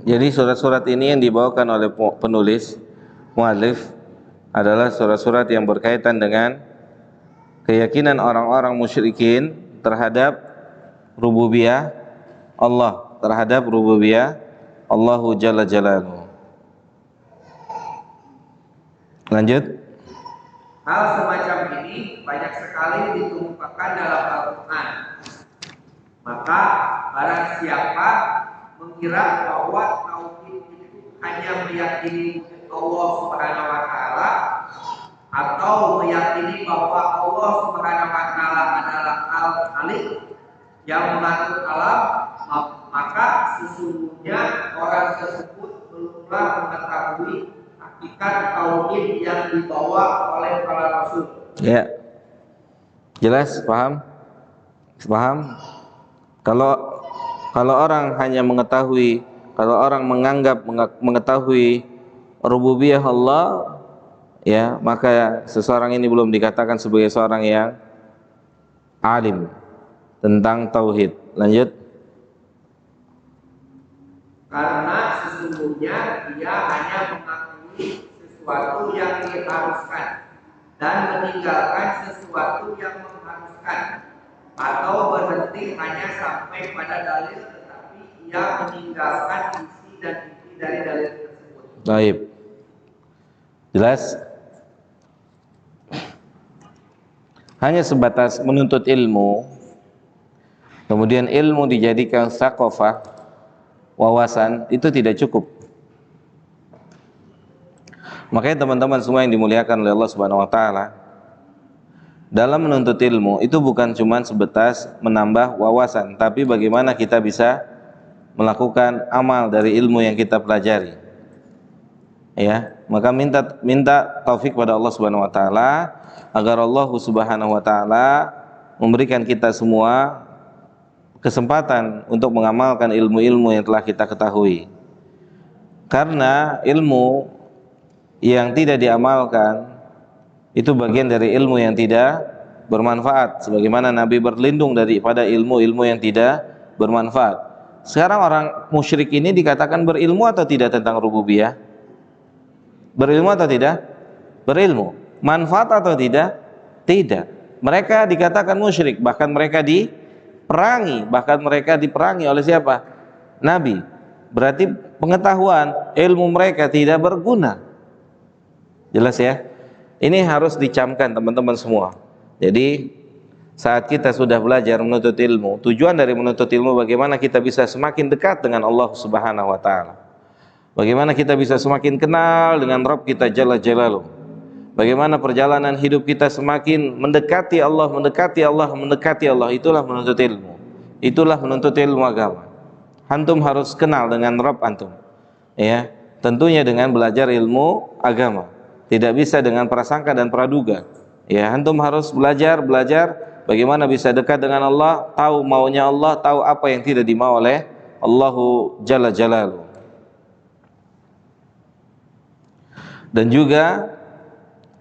Jadi surat-surat ini yang dibawakan oleh penulis muallif adalah surat-surat yang berkaitan dengan keyakinan orang-orang musyrikin terhadap rububiyah Allah, terhadap rububiyah Allahu Jalla Jalaluhu. Lanjut. Hal semacam ini banyak sekali dikemukakan dalam Al-Quran. Maka barang siapa mengira bahwa tauhid itu hanya meyakini Allah Subhanahu wa taala, atau meyakini bahwa Allah Subhanahu wa taala adalah Al-Khaliq yang mengatur alam, maka sesungguhnya orang tersebut belumlah mengetahui hakikat tauhid yang dibawa oleh para rasul. Ya. Jelas, paham? Paham? Kalau orang hanya mengetahui, kalau orang menganggap mengetahui rububiyah Allah, ya, maka seseorang ini belum dikatakan sebagai seorang yang alim tentang tauhid. Lanjut. Karena sesungguhnya dia hanya mengakui sesuatu yang diharuskan dan meninggalkan sesuatu yang mengharuskan, atau berhenti hanya sampai pada dalil tetapi ia meninggalkan isi dan inti dari dalil tersebut. Baik. Jelas? Hanya sebatas menuntut ilmu, kemudian ilmu dijadikan saqafah, wawasan, itu tidak cukup. Makanya teman-teman semua yang dimuliakan oleh Allah Subhanahu wa taala, dalam menuntut ilmu itu bukan cuma sebatas menambah wawasan, tapi bagaimana kita bisa melakukan amal dari ilmu yang kita pelajari. Ya, maka minta taufik pada Allah Subhanahu wa taala agar Allah Subhanahu wa taala memberikan kita semua kesempatan untuk mengamalkan ilmu-ilmu yang telah kita ketahui. Karena ilmu yang tidak diamalkan itu bagian dari ilmu yang tidak bermanfaat, sebagaimana Nabi berlindung daripada ilmu-ilmu yang tidak bermanfaat. Sekarang orang musyrik ini dikatakan berilmu atau tidak tentang rububiyah? Berilmu atau tidak? Berilmu. Manfaat atau tidak? Tidak. Mereka dikatakan musyrik, bahkan mereka diperangi oleh siapa? Nabi. Berarti pengetahuan ilmu mereka tidak berguna. Jelas ya? Ini harus dicamkan teman-teman semua. Jadi saat kita sudah belajar menuntut ilmu, tujuan dari menuntut ilmu bagaimana kita bisa semakin dekat dengan Allah Subhanahu wa taala. Bagaimana kita bisa semakin kenal dengan Rabb kita Jalla Jalaluhu. Bagaimana perjalanan hidup kita semakin mendekati Allah, mendekati Allah, mendekati Allah. Itulah menuntut ilmu. Itulah menuntut ilmu agama. Antum harus kenal dengan Rabb antum. Ya, tentunya dengan belajar ilmu agama. Tidak bisa dengan prasangka dan praduga. Ya, antum harus belajar bagaimana bisa dekat dengan Allah, tahu maunya Allah, tahu apa yang tidak dimau oleh Allahu Jalla Jalaluhu. Dan juga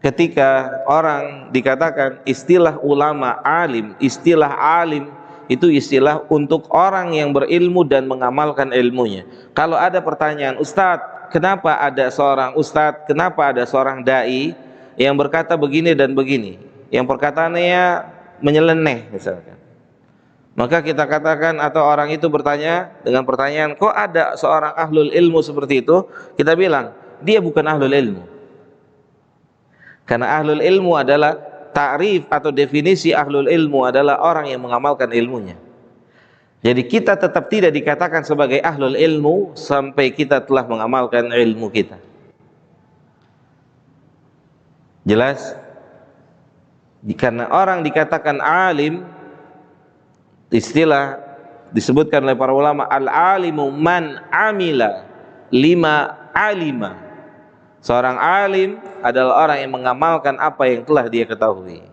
ketika orang dikatakan istilah ulama alim, istilah alim itu istilah untuk orang yang berilmu dan mengamalkan ilmunya. Kalau ada pertanyaan, Ustadz, kenapa ada seorang ustadz, kenapa ada seorang dai yang berkata begini dan begini, yang perkataannya menyeleneh misalkan, maka kita katakan, atau orang itu bertanya dengan pertanyaan, kok ada seorang ahlul ilmu seperti itu? Kita bilang, dia bukan ahlul ilmu. Karena ahlul ilmu adalah ta'rif atau definisi ahlul ilmu adalah orang yang mengamalkan ilmunya. Jadi kita tetap tidak dikatakan sebagai ahlul ilmu sampai kita telah mengamalkan ilmu kita. Jelas? Karena orang dikatakan alim, istilah disebutkan oleh para ulama, al-alimu man amila lima alima. Seorang alim adalah orang yang mengamalkan apa yang telah dia ketahui.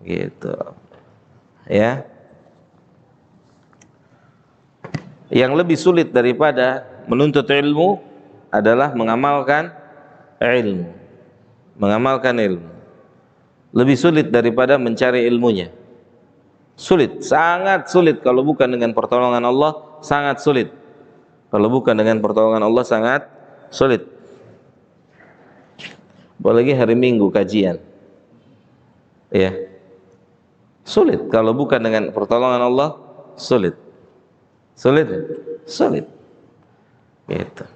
Gitu. Ya. Yang lebih sulit daripada menuntut ilmu adalah mengamalkan ilmu. Mengamalkan ilmu lebih sulit daripada mencari ilmunya. Sulit, sangat sulit. Kalau bukan dengan pertolongan Allah, sangat sulit. Kalau bukan dengan pertolongan Allah, sangat sulit. Apalagi hari Minggu kajian, ya, sulit. Kalau bukan dengan pertolongan Allah, sulit. Sulit, sulit. Gitu.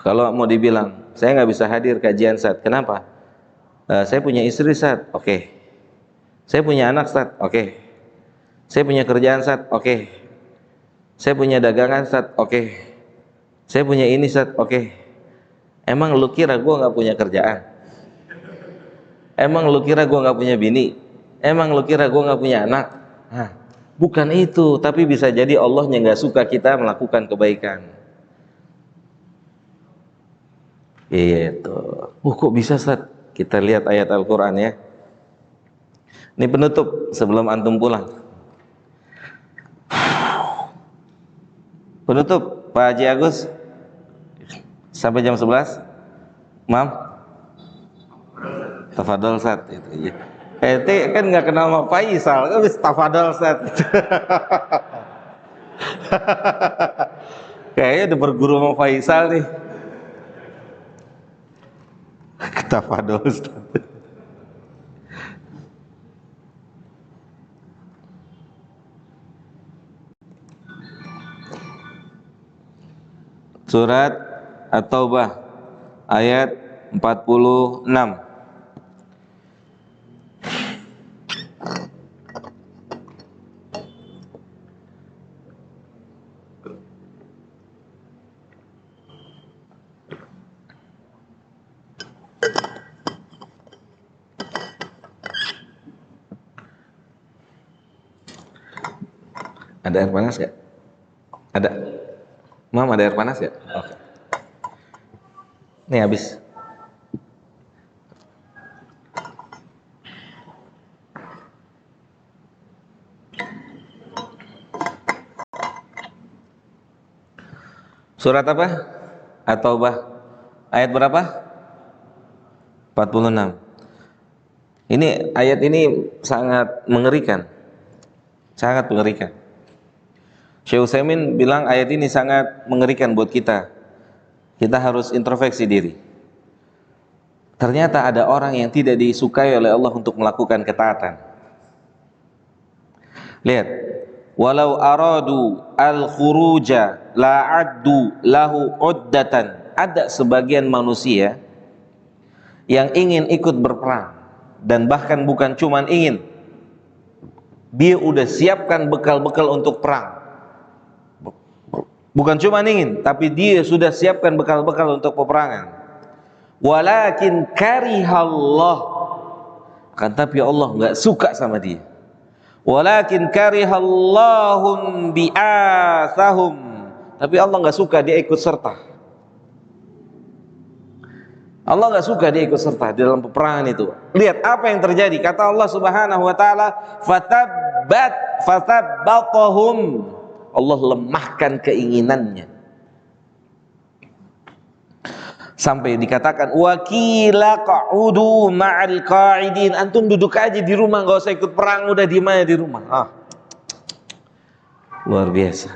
Kalau mau dibilang, saya nggak bisa hadir kajian Ustaz. Kenapa? Saya punya istri Ustaz. Oke. Saya punya anak Ustaz. Oke. Saya punya kerjaan Ustaz. Oke. Saya punya dagangan Ustaz. Oke. Saya punya ini Ustaz. Oke. Emang lu kira gue nggak punya kerjaan? Emang lu kira gue nggak punya bini? Emang lu kira gue nggak punya anak? Nah, bukan itu, tapi bisa jadi Allahnya nggak suka kita melakukan kebaikan. Itu. Kok bisa Ustaz? Kita lihat ayat Al-Quran ya. Ini penutup sebelum antum pulang. Penutup Pak Haji Agus sampai jam 11. Mam, tafadhol Ustaz. Itu ya. Kan nggak kenal sama Faisal, kan bisa tafadhol Ustaz. Kayaknya udah berguru sama Faisal nih. Tafadhol Ustaz. Surat At-Taubah ayat 46. Ada air panas ya? Ada. Mam, ada air panas ya? Oke. Nih habis. Surat apa? At-Taubah. Ayat berapa? 46. Ini ayat ini sangat mengerikan. Sangat mengerikan. Syekh Utsaimin bilang ayat ini sangat mengerikan buat kita. Kita harus introspeksi diri. Ternyata ada orang yang tidak disukai oleh Allah untuk melakukan ketaatan. Lihat, walau aradu al-khuruja la'addu lahu uddatan. Ada sebagian manusia yang ingin ikut berperang, dan bahkan bukan cuman ingin, dia udah siapkan bekal-bekal untuk perang. Bukan cuma ingin, tapi dia sudah siapkan bekal-bekal untuk peperangan. Walakin karihallah, akan tapi Allah nggak suka sama dia. Walakin karihallahum bi'athahum. Tapi Allah nggak suka dia ikut serta. Allah nggak suka dia ikut serta di dalam peperangan itu. Lihat apa yang terjadi. Kata Allah Subhanahu wa taala, fatabbatahum. Allah lemahkan keinginannya. Sampai dikatakan wakila qa'udu ma'al qa'idin, antum duduk aja di rumah, nggak usah ikut perang, udah diem aja di rumah. Luar biasa.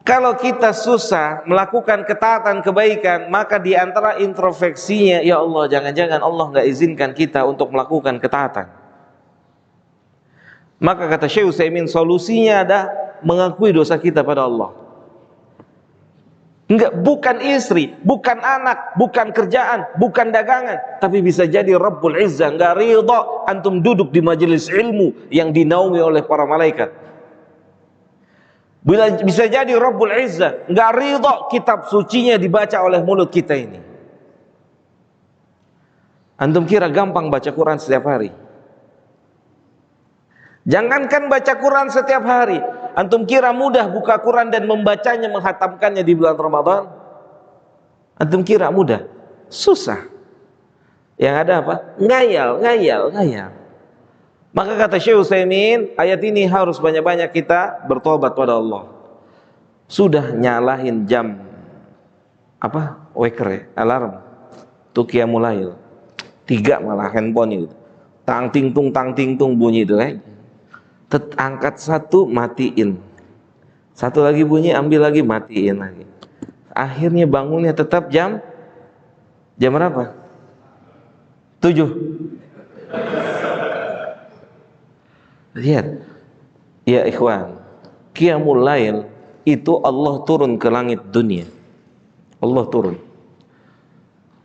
Kalau kita susah melakukan ketaatan kebaikan, maka di antara introspeksinya, ya Allah, jangan-jangan Allah nggak izinkan kita untuk melakukan ketaatan. Maka kata Syekh Utsaimin, solusinya ada mengakui dosa kita pada Allah. Enggak, bukan istri, bukan anak, bukan kerjaan, bukan dagangan, tapi bisa jadi Rabbul Izzah enggak ridha antum duduk di majelis ilmu yang dinaungi oleh para malaikat. Bisa jadi Rabbul Izzah enggak ridha kitab sucinya dibaca oleh mulut kita ini. Antum kira gampang baca Quran setiap hari? Jangankan baca Quran setiap hari, antum kira mudah buka Quran dan membacanya, menghatamkannya di bulan Ramadan? Antum kira mudah? Susah. Yang ada apa? Ngayal. Maka kata Syekh Utsaimin, ayat ini harus banyak-banyak kita bertobat pada Allah. Sudah nyalahin jam waker ya, alarm tuh qiyamul lail 3 malah handphone itu, tang ting tung bunyi itu angkat satu, matiin. Satu lagi bunyi, ambil lagi, matiin lagi. Akhirnya bangunnya tetap jam berapa? 7. Lihat, ya ikhwan, qiyamul lail itu Allah turun ke langit dunia. Allah turun.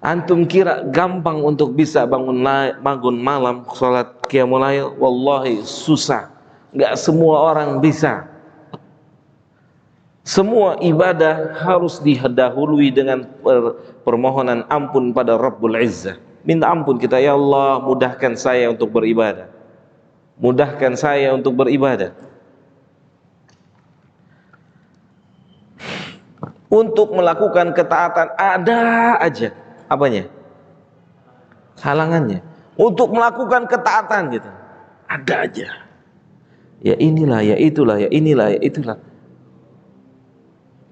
Antum kira gampang untuk bisa bangun malam salat qiyamul lail? Wallahi susah. Enggak semua orang bisa. Semua ibadah harus didahului dengan permohonan ampun pada Rabbul Izzah. Minta ampun kita, ya Allah, mudahkan saya untuk beribadah. Mudahkan saya untuk beribadah. Untuk melakukan ketaatan ada aja apanya? Halangannya. Untuk melakukan ketaatan gitu, ada aja. Ya inilah, ya itulah, ya inilah, ya itulah.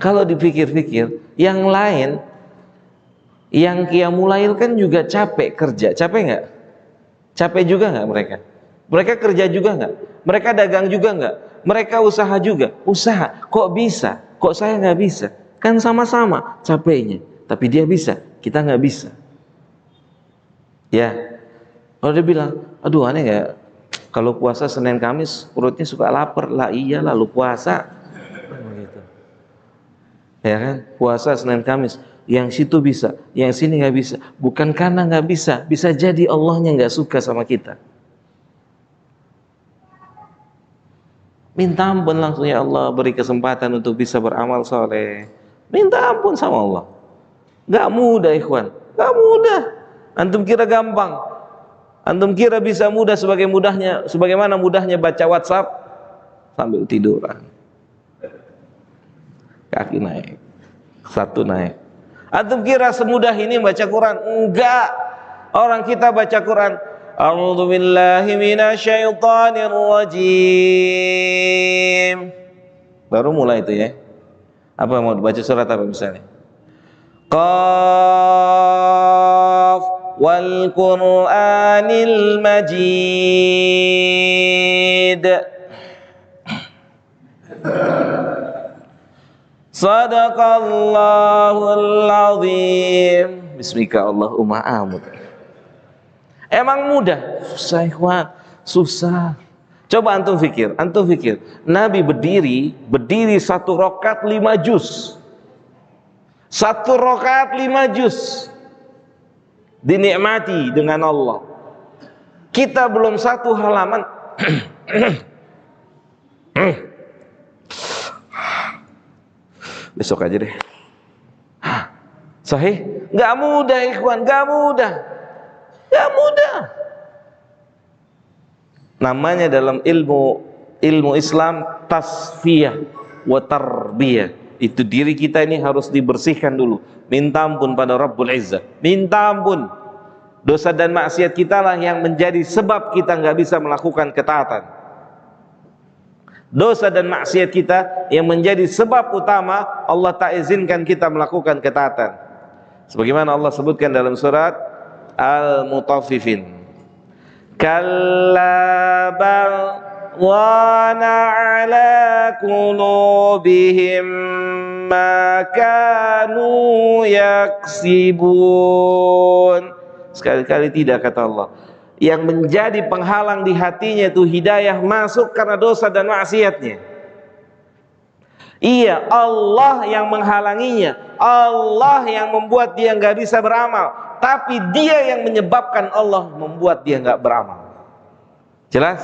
Kalau dipikir-pikir, yang lain, yang qiyamul lail kan juga capek kerja, capek nggak? Capek juga nggak mereka? Mereka kerja juga nggak? Mereka dagang juga nggak? Mereka usaha juga? Usaha. Kok bisa? Kok saya nggak bisa? Kan sama-sama capeknya, tapi dia bisa, kita nggak bisa. Ya, kalau dia bilang, aduh aneh nggak? Kalau puasa Senin Kamis perutnya suka lapar. Lah iya lalu puasa gitu. Ya kan, puasa Senin Kamis, yang situ bisa, yang sini nggak bisa. Bukan karena nggak bisa, bisa jadi Allahnya nggak suka sama kita. Minta ampun langsung, ya Allah, beri kesempatan untuk bisa beramal soleh. Minta ampun sama Allah. Gak mudah ikhwan, gak mudah. Antum kira gampang? Antum kira bisa mudah sebagaimana mudahnya baca WhatsApp sambil tiduran. Kaki naik, satu naik. Antum kira semudah ini baca Quran? Enggak. Orang kita baca Quran, a'udzu billahi minasyaitonir rajim. Baru mulai itu ya. Apa mau baca surat apa misalnya? Qaf wal Qur'anil Majid. Sadaqallahul azim. Bismika Allahumma amut. Emang mudah? Susah ikhwan, susah. Coba antum fikir, Nabi berdiri 1 rakaat 5 juz. 1 rakaat 5 juz. Dinikmati dengan Allah. Kita belum 1 halaman. Besok aja deh. Sahih? Gak mudah ikhwan, gak mudah. Namanya dalam ilmu Islam tasfiyah wa tarbiyah. Itu diri kita ini harus dibersihkan dulu. Minta ampun pada Rabbul Izzah. Minta ampun. Dosa dan maksiat kita lah yang menjadi sebab kita nggak bisa melakukan ketaatan. Dosa dan maksiat kita yang menjadi sebab utama Allah tak izinkan kita melakukan ketaatan. Sebagaimana Allah sebutkan dalam surat Al-Mutaffifin. Kalla bal wana ala qulubihim ma kanu yaksibun. Sekali-kali tidak, kata Allah. Yang menjadi penghalang di hatinya itu hidayah masuk karena dosa dan maksiatnya. Iya, Allah yang menghalanginya, Allah yang membuat dia nggak bisa beramal, tapi dia yang menyebabkan Allah membuat dia nggak beramal. Jelas?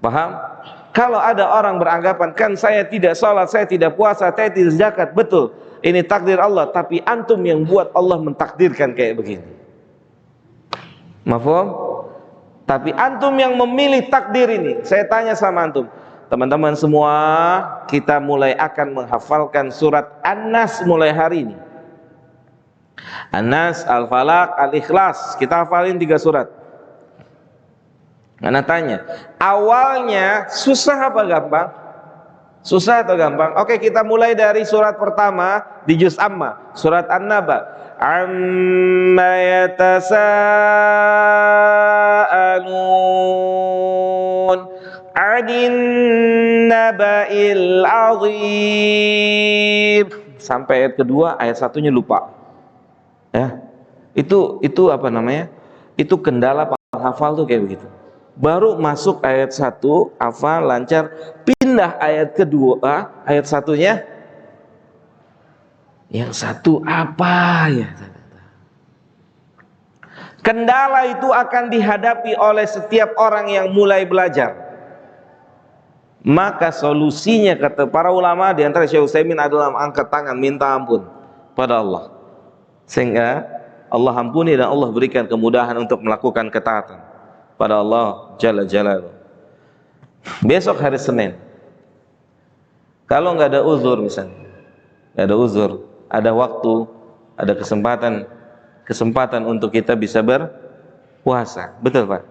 Paham? Kalau ada orang beranggapan, kan saya tidak sholat, saya tidak puasa, saya tidak zakat, betul, ini takdir Allah, tapi antum yang buat Allah mentakdirkan kayak begini. Mafhum? Tapi antum yang memilih takdir ini. Saya tanya sama antum, teman-teman semua, kita mulai akan menghafalkan surat An-Nas mulai hari ini. An-Nas, Al-Falaq, Al-Ikhlas. Kita hafalin 3 surat. Ana tanya, awalnya susah apa gampang? Susah atau gampang? Oke, kita mulai dari surat pertama di juz Amma, surat An-Naba. Amma yatasaalun 'anil naba'il 'adzim. Sampai ayat kedua, ayat satunya lupa. Ya. Itu apa namanya? Itu kendala penghafal tuh kayak begitu. Baru masuk ayat 1 hafal lancar, pindah ayat kedua, ayat satunya yang satu apa ya? Kendala itu akan dihadapi oleh setiap orang yang mulai belajar. Maka solusinya, kata para ulama, di antara Syekh Utsaimin adalah angkat tangan minta ampun pada Allah, sehingga Allah ampuni dan Allah berikan kemudahan untuk melakukan ketaatan pada Allah Jalla Jalaluhu. Besok hari Senin, kalau nggak ada uzur, misalnya nggak ada uzur, ada waktu, ada kesempatan untuk kita bisa berpuasa. Betul Pak?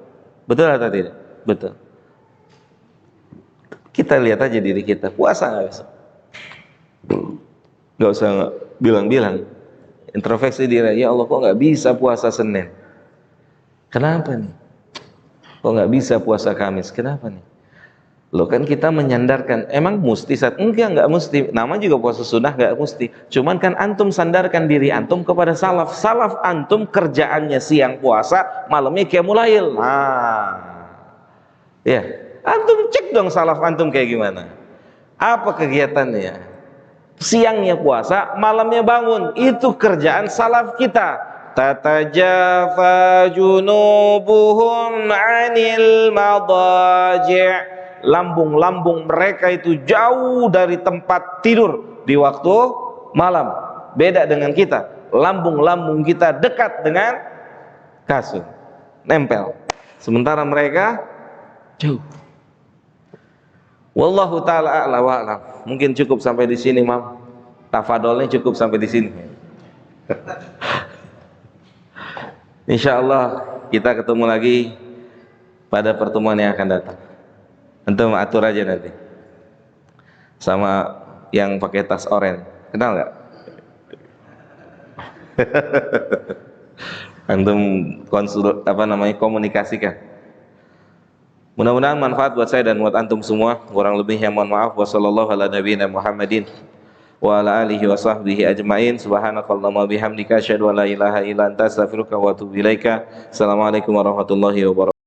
Betul atau tidak? Betul. Kita lihat aja diri kita, puasa nggak besok? Nggak usah bilang-bilang, introspeksi diri. Ya Allah, kok nggak bisa puasa Senin? Kenapa nih? Kok nggak bisa puasa Kamis? Kenapa nih? Loh, kan kita menyandarkan, emang mesti saat? Enggak mesti. Nama juga puasa sunnah, enggak mesti. Cuman kan antum sandarkan diri antum kepada salaf. Salaf antum kerjaannya siang puasa, malamnya qiyamul lail. Nah, ya, antum cek dong salaf antum kayak gimana. Apa kegiatannya? Siangnya puasa, malamnya bangun. Itu kerjaan salaf kita. Tatajafa junubuhum 'anil madaji'. Lambung-lambung mereka itu jauh dari tempat tidur di waktu malam. Beda dengan kita, lambung-lambung kita dekat dengan kasur, nempel. Sementara mereka jauh. Wallahu ta'ala a'la wa a'lam. Mungkin cukup sampai di sini, Mam. Tafadolnya cukup sampai di sini. Insyaallah kita ketemu lagi pada pertemuan yang akan datang. Antum atur aja nanti sama yang pakai tas oranye, kenal nggak? Antum komunikasikan. Mudah-mudahan manfaat buat saya dan buat antum semua. Kurang lebihnya mohon maaf. Wassallallahu ala nabiyina Muhammadin wa ala alihi wa sahbihi ajmain. Subhanakallahumma bihamdika asyhadu an la ilaha illa anta astaghfiruka wa atubu ilaika. Assalamualaikum warahmatullahi wabarakatuh.